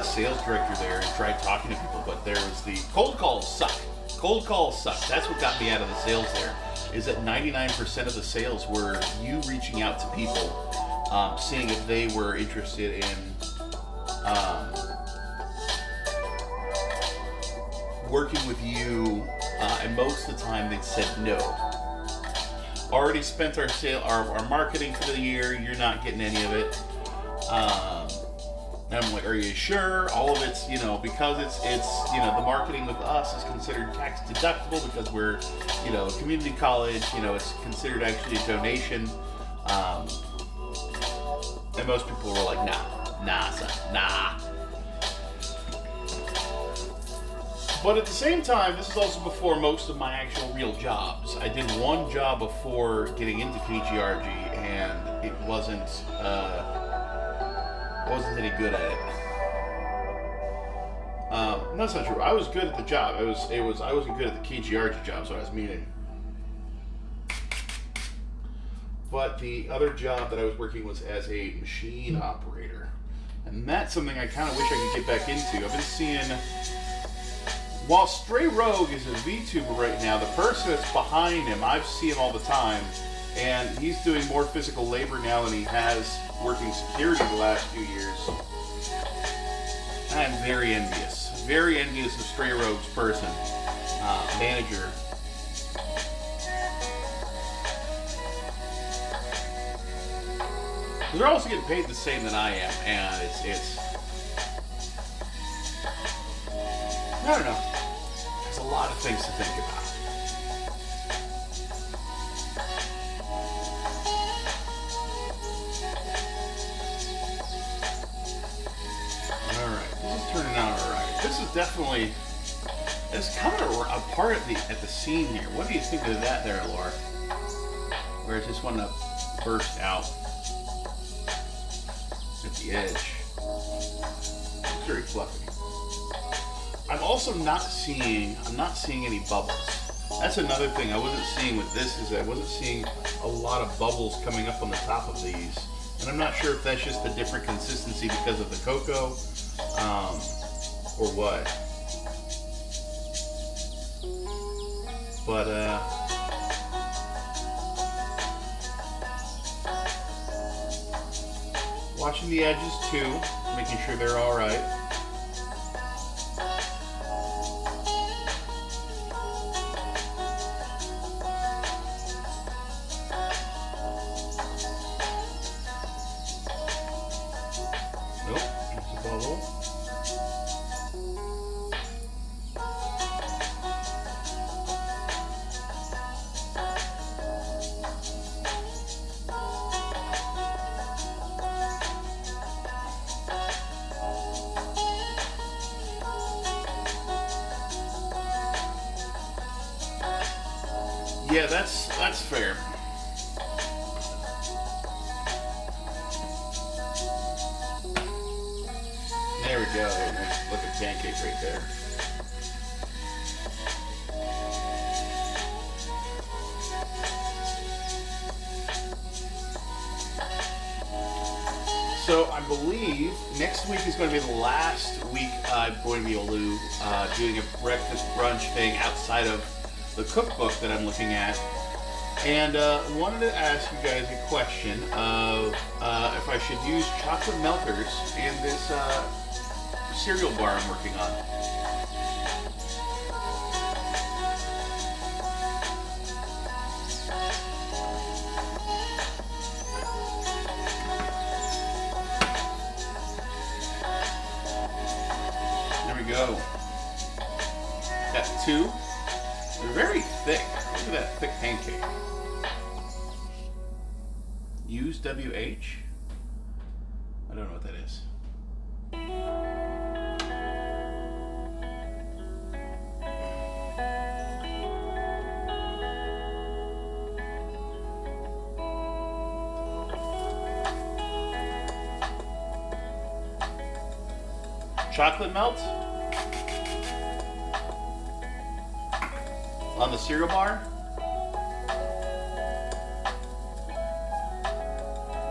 sales director there and tried talking to people, but there was the cold calls suck. Cold calls suck. That's what got me out of the sales there, is that 99% of the sales were you reaching out to people, seeing if they were interested in working with you, and most of the time they said no. Already spent our marketing for the year, you're not getting any of it. And I'm like, are you sure? All of it's, because it's the marketing with us is considered tax deductible because we're, a community college, it's considered actually a donation. And most people were like, nah, son, nah. But at the same time, this is also before most of my actual real jobs. I did one job before getting into KGRG, and it wasn't any good at it. That's not true. I was good at the job. I wasn't good at the KGRG job, so I was meaning. But the other job that I was working was as a machine operator, and that's something I kind of wish I could get back into. I've been seeing. While Stray Rogue is a VTuber right now, the person that's behind him, I see him all the time, and he's doing more physical labor now than he has working security the last few years. I'm very envious. Very envious of Stray Rogue's person, manager. They're also getting paid the same that I am, and it's I don't know. There's a lot of things to think about. Alright, this is turning out alright. This is definitely... It's coming apart at the seam here. What do you think of that there, Laura? Where it just want to burst out at the edge. It's very fluffy. I'm also not seeing any bubbles. That's another thing I wasn't seeing with this, is I wasn't seeing a lot of bubbles coming up on the top of these. And I'm not sure if that's just the different consistency because of the cocoa, or what. But, watching the edges too, making sure they're alright. Yeah, that's fair. There we go. Nice looking pancake right there. So I believe next week is going to be the last week I'm going to be doing a breakfast brunch thing outside of the cookbook that I'm looking at, and wanted to ask you guys a question of if I should use chocolate melters in this cereal bar I'm working on. go. Got 2. They're very thick. Look at that thick pancake. Use WH? I don't know what that is. Chocolate melt on the cereal bar,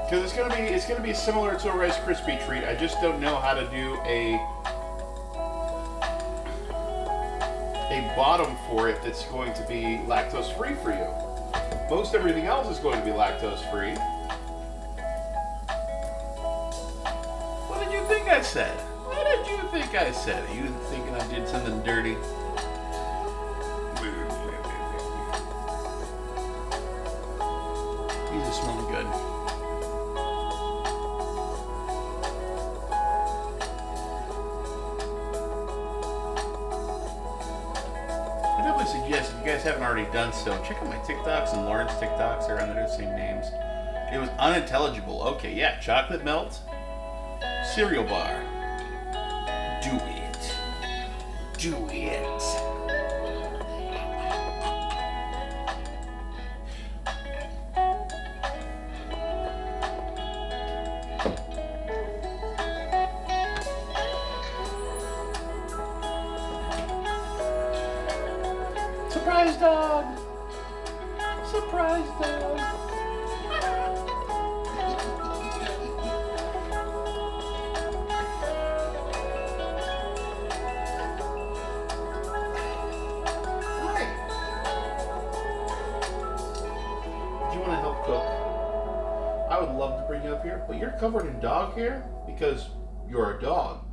because it's gonna be similar to a Rice Krispie treat. I just don't know how to do a bottom for it that's going to be lactose free for you. Most everything else is going to be lactose free. What did you think I said? What did you think I said? Are you thinking I did something dirty? These are smelling good. I definitely suggest, if you guys haven't already done so, check out my TikToks and Lauren's TikToks. They're under the same names. It was unintelligible. Okay, yeah, chocolate melt, cereal bar. Do it. Do it. Surprise dog. Surprise dog. I would love to bring you up here, but you're covered in dog hair because you're a dog.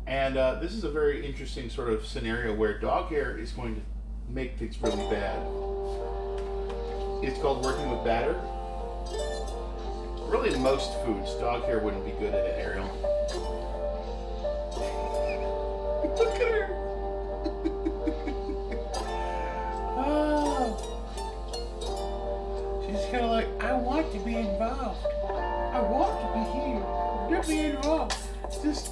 And this is a very interesting sort of scenario where dog hair is going to make things really bad. It's called working with batter. Really, in most foods, dog hair wouldn't be good at it, Ariel. Look at her. Oh. She's kind of like, I want to be involved. I want to be here. Let me involved. Just,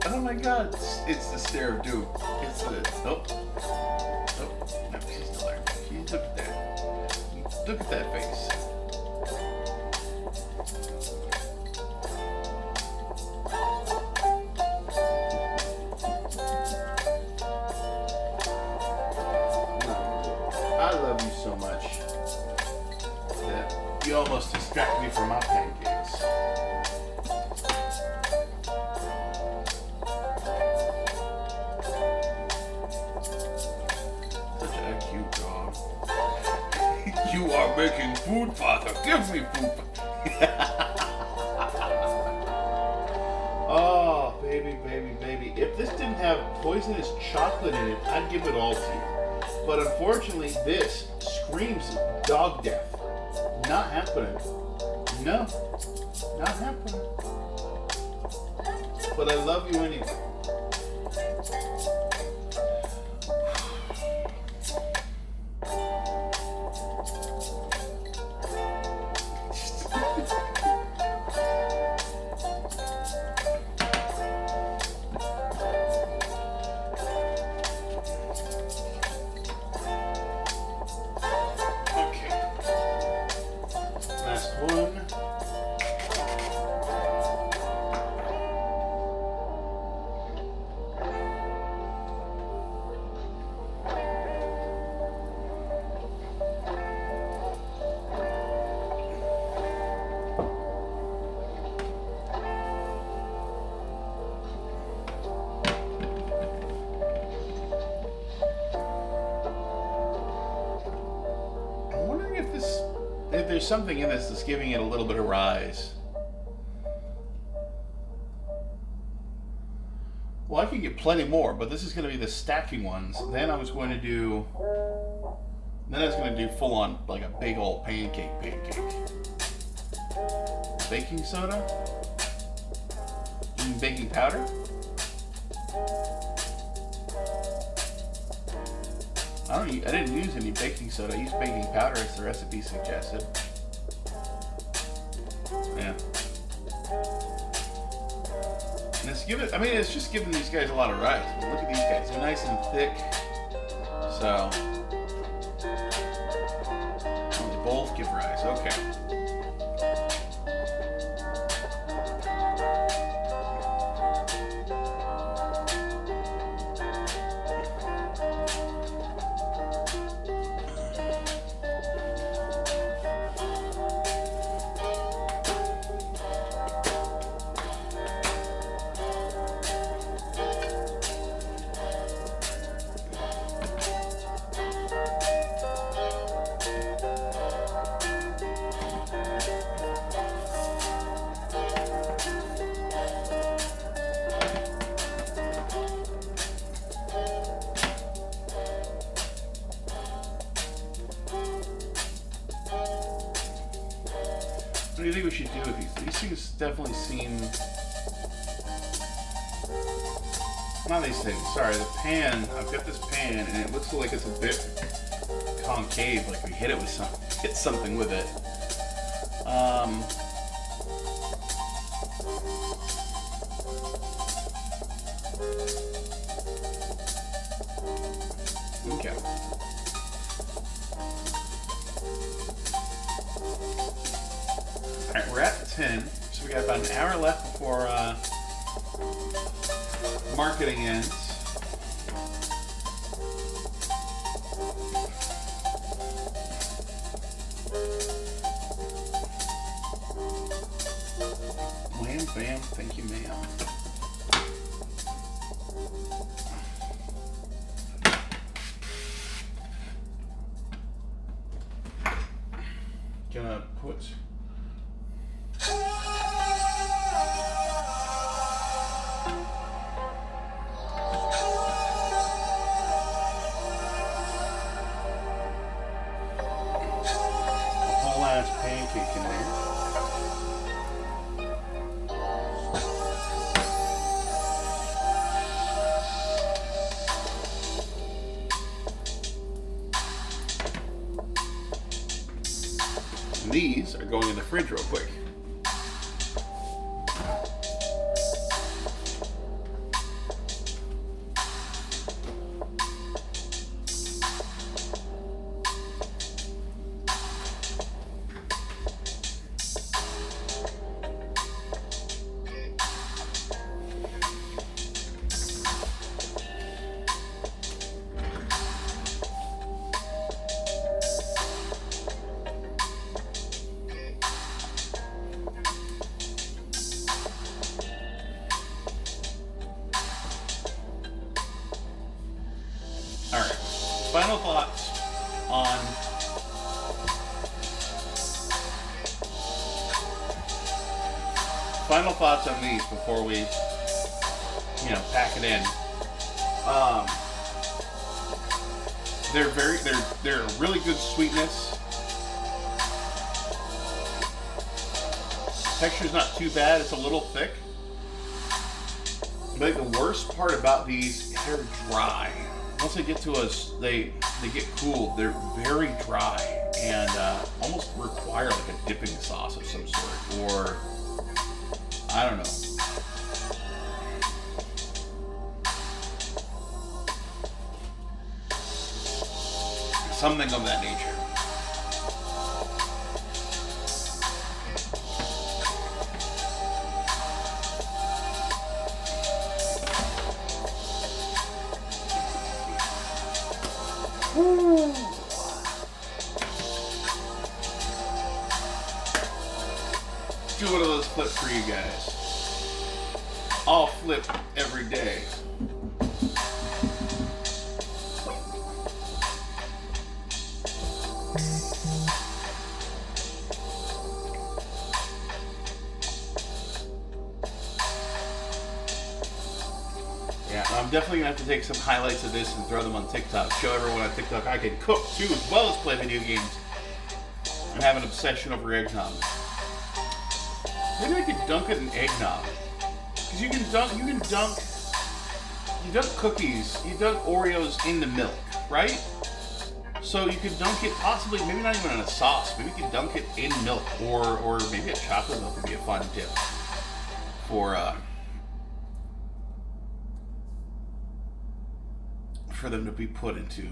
oh my God. It's the stare of doom. It's the, nope. Nope. No, she's still there. Look at that. Look at that face. I love you so much that you almost distract me from my pancakes. Such a cute dog. You are making food, Father. Give me food. Oh, baby, baby, baby. If this didn't have poisonous chocolate in it, I'd give it all to you. But unfortunately, this screams dog death. Not happening. No, not happening. But I love you anyway. If there's something in this that's giving it a little bit of rise. Well, I could get plenty more, but this is going to be the stacking ones. Then I was going to do full on like a big old pancake. Baking soda? Baking powder? I didn't use any baking soda. I used baking powder as the recipe suggested. Yeah. And it's just giving these guys a lot of rice. I mean, look at these guys. They're nice and thick. So, they both give rice. Okay. What do you think we should do with these? These things definitely seem... Not these things, sorry, the pan. I've got this pan and it looks like it's a bit concave, like we hit something with it. Okay. Alright, we're at 10, so we got about an hour left before marketing ends. Wham, bam, thank you, ma'am. Gonna put... pancake in there. And these are going in the fridge real quick. Alright, final thoughts on these before we, pack it in. They're a really good sweetness. Texture's not too bad, it's a little thick. But the worst part about these, they're dry. Once they get to us, they get cooled. They're very dry and almost require like a dipping sauce of some sort, or I don't know. Something of that nature. Woo. Do one of those flips for you guys. I'll flip every day. Yeah, I'm definitely gonna have to take some highlights of this and throw them on TikTok. Show everyone on TikTok I can cook too, as well as play video games. And have an obsession over eggnog. Maybe I could dunk it in eggnog. Because you dunk cookies, you dunk Oreos in the milk, right? So you could dunk it possibly, maybe not even in a sauce. Maybe you could dunk it in milk, or maybe a chocolate milk would be a fun tip for them to be put into.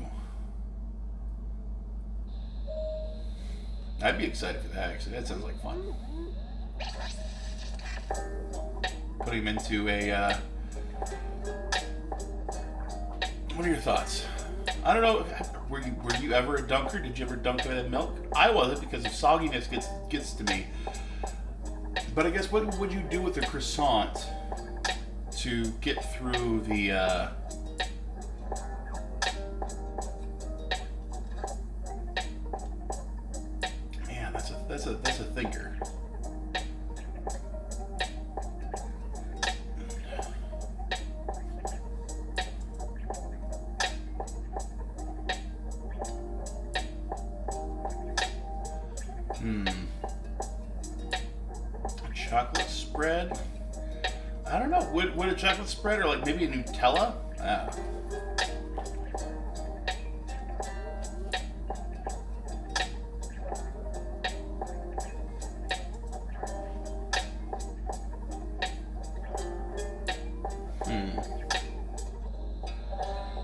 I'd be excited for that, actually. That sounds like fun. Putting them into a, what are your thoughts? I don't know, were you ever a dunker? Did you ever dunk it in milk? I wasn't, because the sogginess gets to me. But I guess, what would you do with a croissant to get through the, man, that's a thinker. A chocolate spread? I don't know. Would a chocolate spread, or like maybe a Nutella?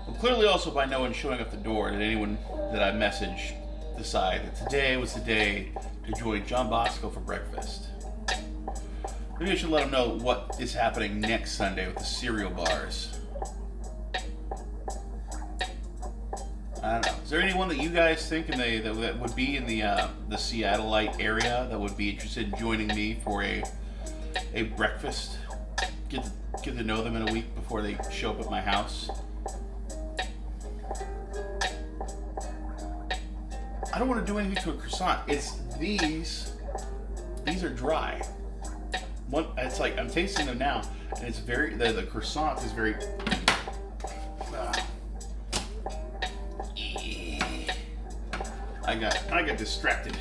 Well, clearly also by no one showing up the door did anyone that I messaged decide that today was the day to join John Bosco for breakfast. Maybe I should let him know what is happening next Sunday with the cereal bars. I don't know. Is there anyone that you guys think that would be in the Seattleite area that would be interested in joining me for a breakfast? Get to know them in a week before they show up at my house. I don't want to do anything to a croissant. It's these are dry. It's like, I'm tasting them now, and it's very, the croissant is very, I got distracted.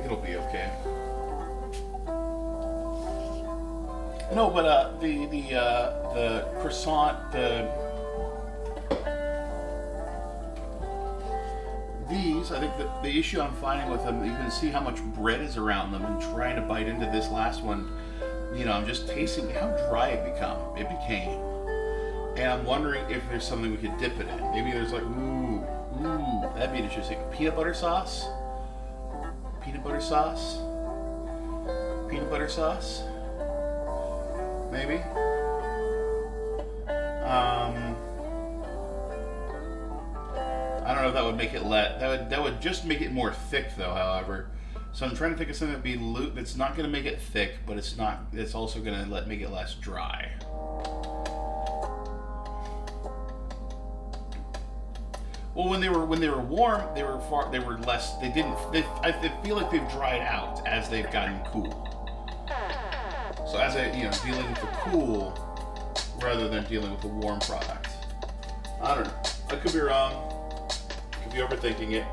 It'll be okay. No, but the croissant, these, I think that the issue I'm finding with them, you can see how much bread is around them, and trying to bite into this last one, I'm just tasting how dry it became. And I'm wondering if there's something we could dip it in. Maybe there's like, that'd be interesting. Peanut butter sauce? Peanut butter sauce? Maybe? I don't know if that would make it that would just make it more thick though, however. So I'm trying to think of something that's not going to make it thick, but it's also going to make it less dry. Well, when they were warm, they were less. I feel like they've dried out as they've gotten cool. So as dealing with the cool rather than dealing with the warm product. I don't know. I could be wrong. Could be overthinking it.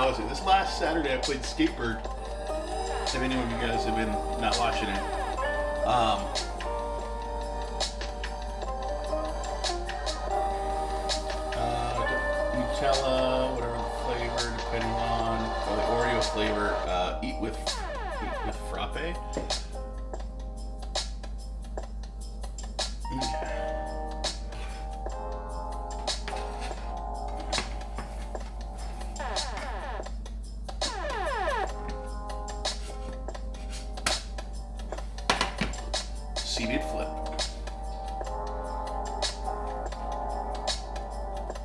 Let's see. This last Saturday I played Skatebird. If any of you guys have been not watching it. Nutella, whatever the flavor, depending on the Oreo flavor. Eat with frappe. Seated flip.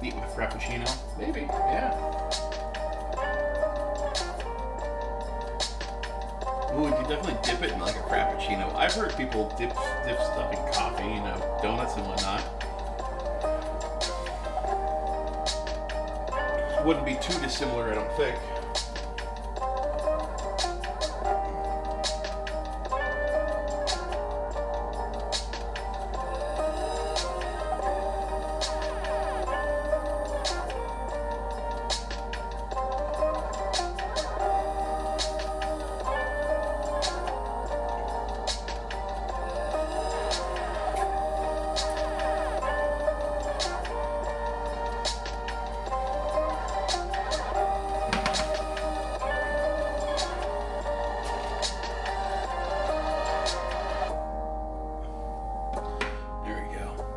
Eat with a frappuccino? Maybe, yeah. Ooh, you can definitely dip it in like a frappuccino. I've heard people dip stuff in coffee, you know, donuts and whatnot. Wouldn't be too dissimilar, I don't think.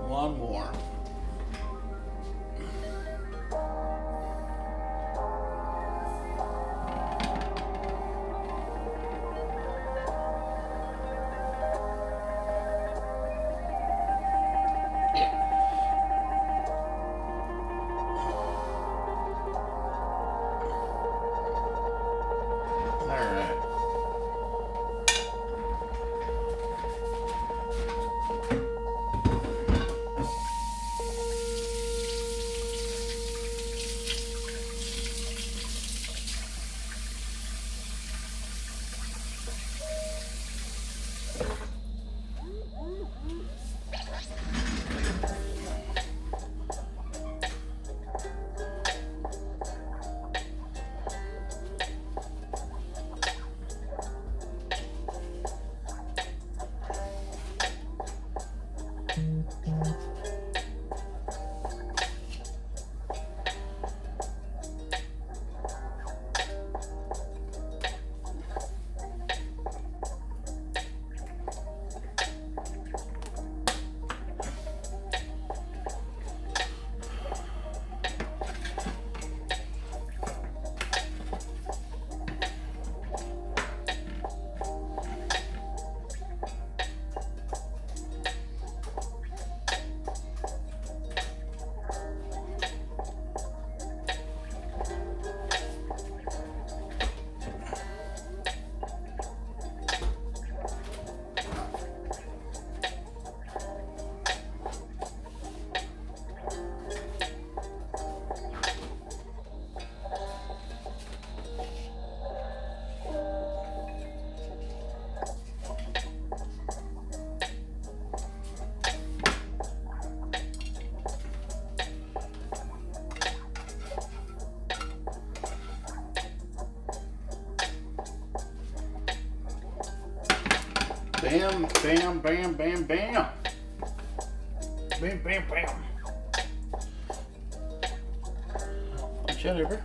One more. Bam, bam, bam, bam, bam. Bam, bam, bam. Punch that over.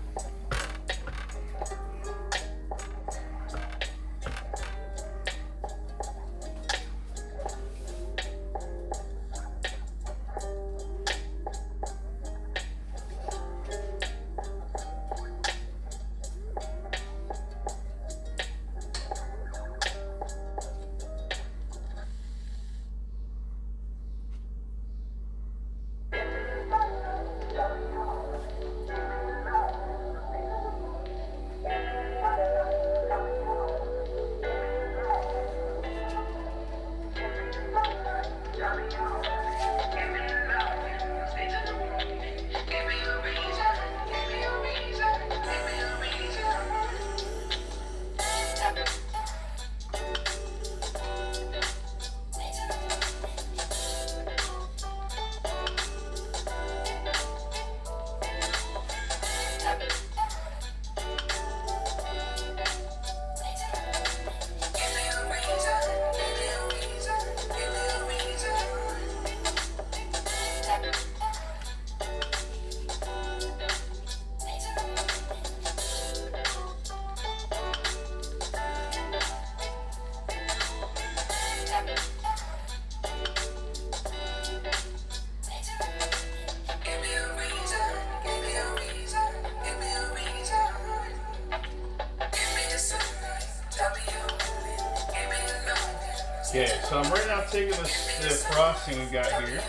Okay, so I'm right now taking the frosting we got here.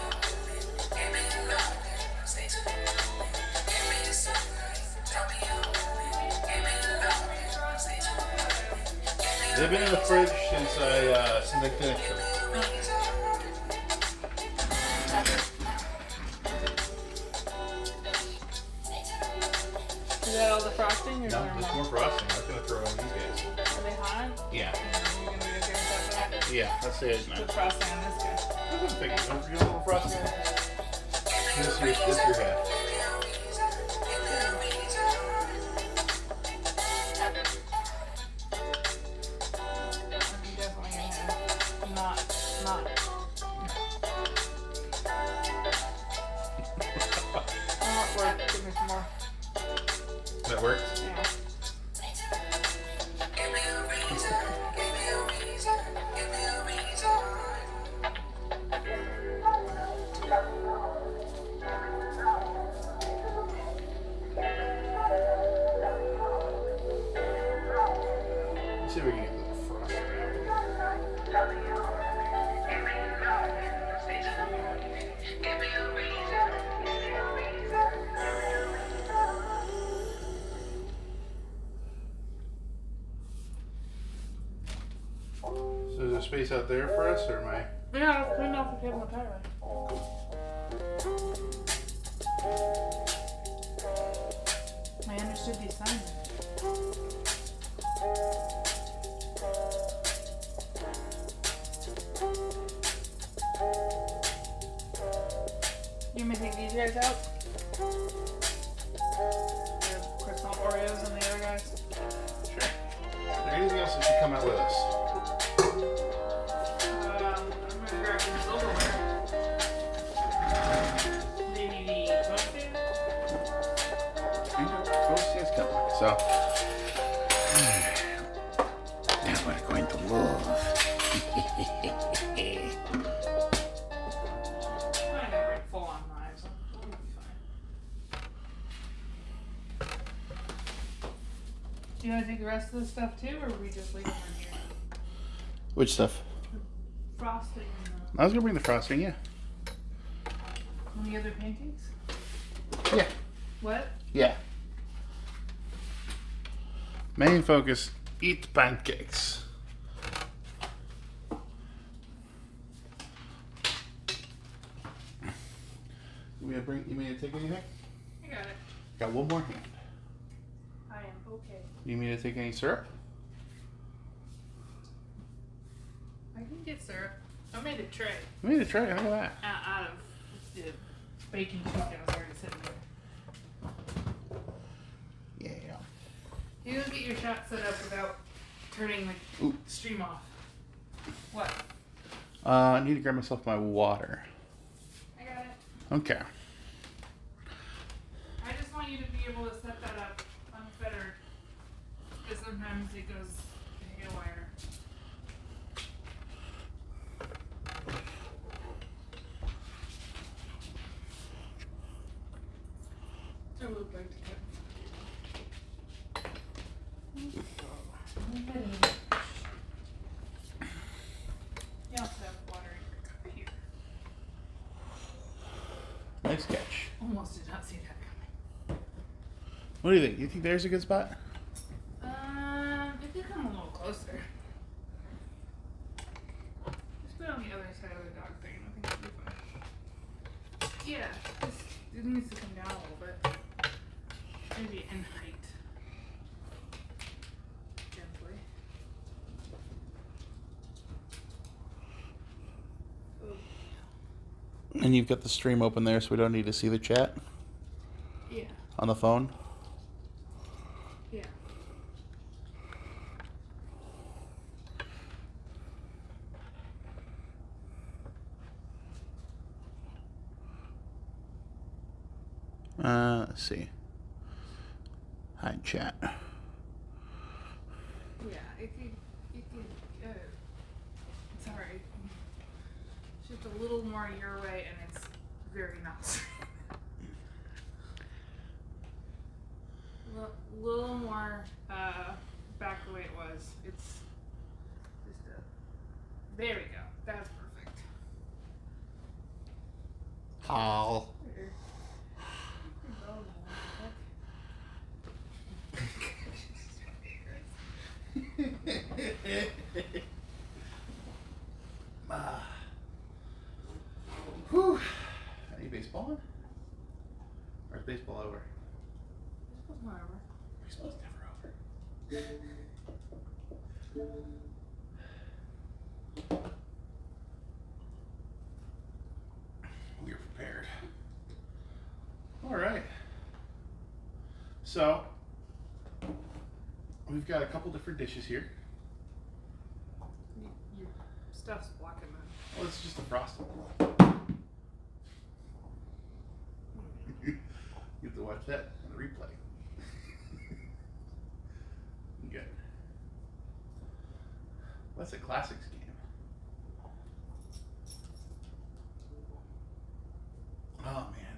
They've been in the fridge since I finished them. Is that all the frosting? Or No, there's more frosting. I'm gonna throw on these guys. Are they hot? Yeah. You're gonna be okay with that? Yeah, that's it. Put frosting on this guy. I was thinking, don't forget a little frosting. This is your half. I'm definitely gonna have not. Oh, it worked. Give me some more. That works? Yeah. Let's see if we can get a little frosting So is there space out there for us, or am I? Yeah, I'll clean off the table entirely. I understood the assignment. You want me to take these guys out? The crystal Oreos and the other guys? Sure. Is there anything else that should come out with us? I'm gonna grab some silverware. Maybe the toasted? Toast is coming. So, now we're going to love. I never bring full on knives. It'll be fine. Do you want to take the rest of the stuff too, or we just leave them in here? Which stuff? Frosting and I was gonna bring the frosting, yeah. any other paintings? Yeah. What? Yeah. Main focus, eat pancakes. You mean to take anything? I got it. Got one more hand. I am okay. You mean to take any syrup? I can get syrup. I made a tray You made a tray, look at that. out of the baking sheet that was already sitting there. Yeah. You don't get your shot set up without turning the Ooh. stream off. What? I need to grab myself my water. I got it. Okay. I just want you to be able to set that up unfettered. Because sometimes it goes haywire. I would like to cut. You also have water in your cup here. Nice catch. Almost did not see that coming. What do you think? You think there's a good spot? If you come a little closer. Just put it on the other side of the dog thing. I think it'll be fine. Yeah, it needs to come down a little bit. Maybe in height. Gently. And you've got the stream open there, so we don't need to see the chat Yeah, on the phone. yeah. Let's see. Hi, chat. Yeah, it could, it's alright. Just a little more your way and it's very nice. A little more, back the way it was. It's just there we go. That's perfect. Hall. baseball on? Or is baseball over? Baseball's not over. Baseball's never over. We are prepared. All right. So, we've got a couple different dishes here. Your stuff's blocking that. Well, it's just a frosting. You have to watch that on the replay. Good. That's a classics game. Oh man.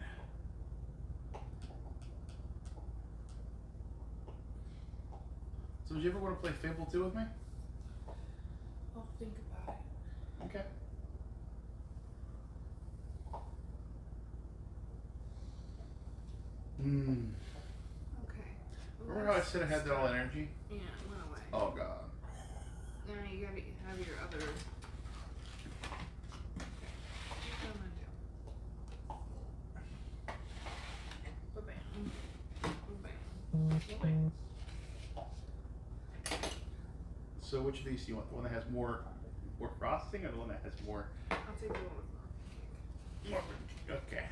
So did you ever want to play Fable 2 with me? I'll think about it. Okay. Okay. Remember how I said I had that all energy? Yeah, it went away. Oh god. Now you gotta have your other. Bam. So which of these do you want? The one that has more frosting, or the one that has more? I'll take the one with more. Okay.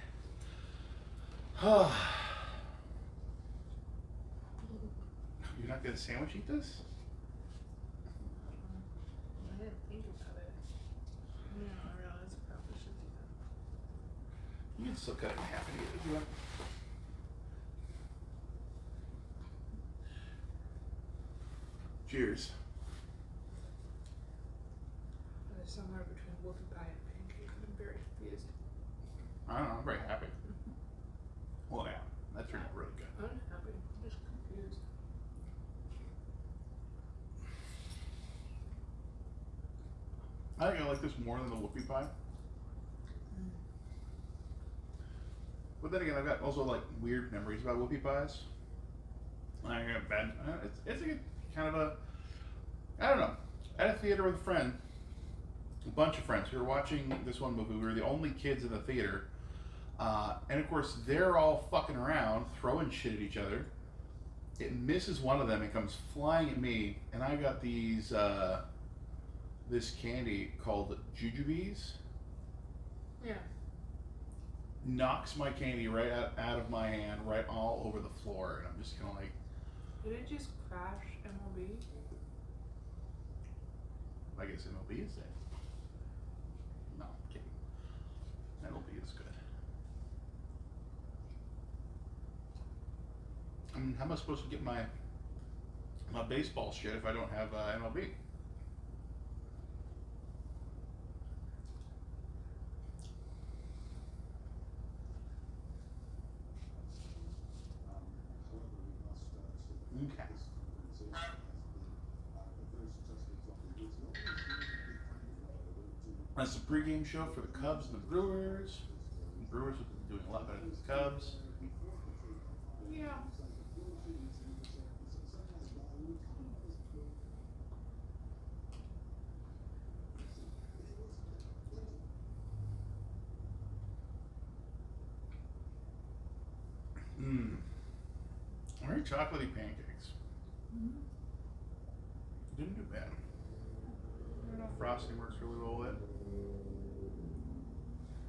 You're not gonna sandwich eat this? I didn't think about it. Yeah, I realized I probably should do that. You can still cut it in half and eat it if you want. Cheers. There's somewhere between whoopie pie and pancake. I'm very confused. I don't know, I'm very happy. Well, yeah, that turned out really good. Unhappy. I'm just confused. I think I like this more than the whoopie pie. But then again, I've got also like weird memories about whoopie pies. I got bad. It's a kind of a. I don't know. At a theater with a friend, a bunch of friends. We were watching this one movie. We were the only kids in the theater, and of course they're all fucking around, throwing shit at each other. It misses one of them and comes flying at me, and I got these this candy called jujubes. Yeah. Knocks my candy right out of my hand, right all over the floor, and I'm just kind of like. Did it just crash MLB? I guess MLB is dead. No, I'm kidding. MLB is good. I mean, how am I supposed to get my baseball shit if I don't have MLB? Okay. That's the pregame show for the Cubs and the Brewers. The Brewers have been doing a lot better than the Cubs. Yeah. Very chocolatey pancakes. Mm-hmm. Didn't do bad. Frosting works really well with it.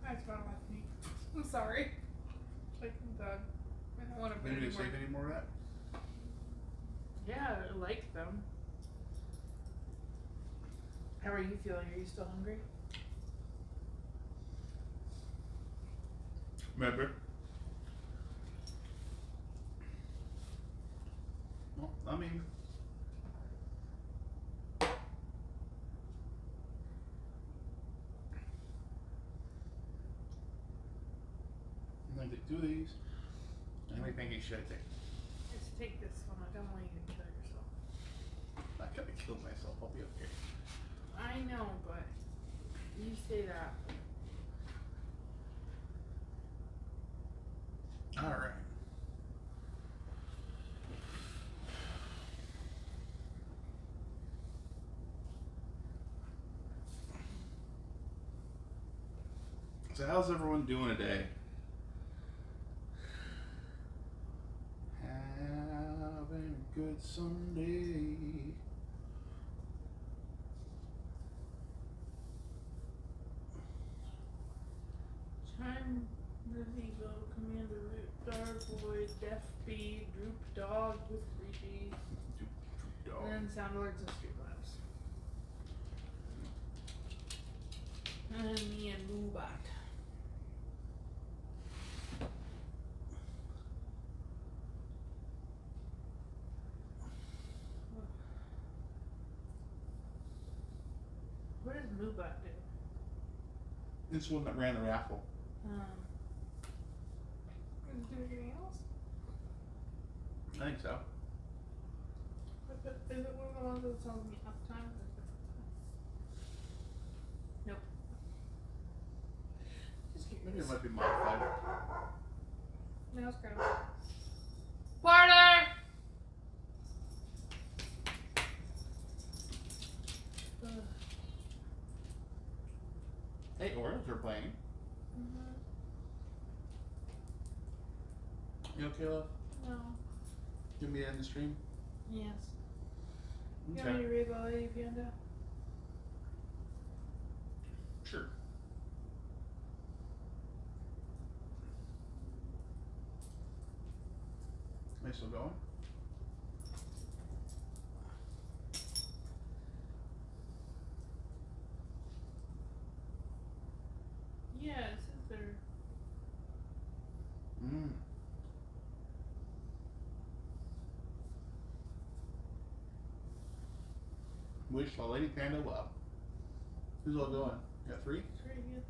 That's fine with me. I'm sorry. Like, I'm done. I don't want to put Maybe any to more. save any more of that? Yeah, I like them. How are you feeling? Are you still hungry? Maybe. Well, I mean, I'm going to do these. How many pancakes should I take? Just take this one. I don't want you to kill yourself. I'm not going to kill myself. I'll be okay. I know, but you say that. All right. So how's everyone doing today? good someday. Time Revivo, Commander Root, Dark Void, Deaf Bee, Droop Dog with 3G, and then Sound Lords and Streamlabs. And me and Moobot. What does Moobot do? It's the one that ran the raffle. Does it do anything else? I think so. Is it one of the ones that tells me uptime? Nope. Just Maybe curious. it might be modified. Now it's kind of. Porter! Hey, Oreos are playing. You okay, love? No. You want me to end the stream? Yes. You want me Okay. to read about Lady Panda? Sure. Am I still going? Yeah, it says there. Mm. Wish a Lady Panda well. Who's all going? You got 3? It's pretty good.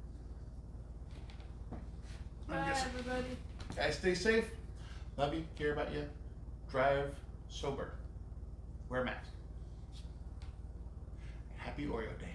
I'm Bye, guessing. everybody. Guys, stay safe. Love you. Care about you. Drive sober. Wear a mask. Happy Oreo Day.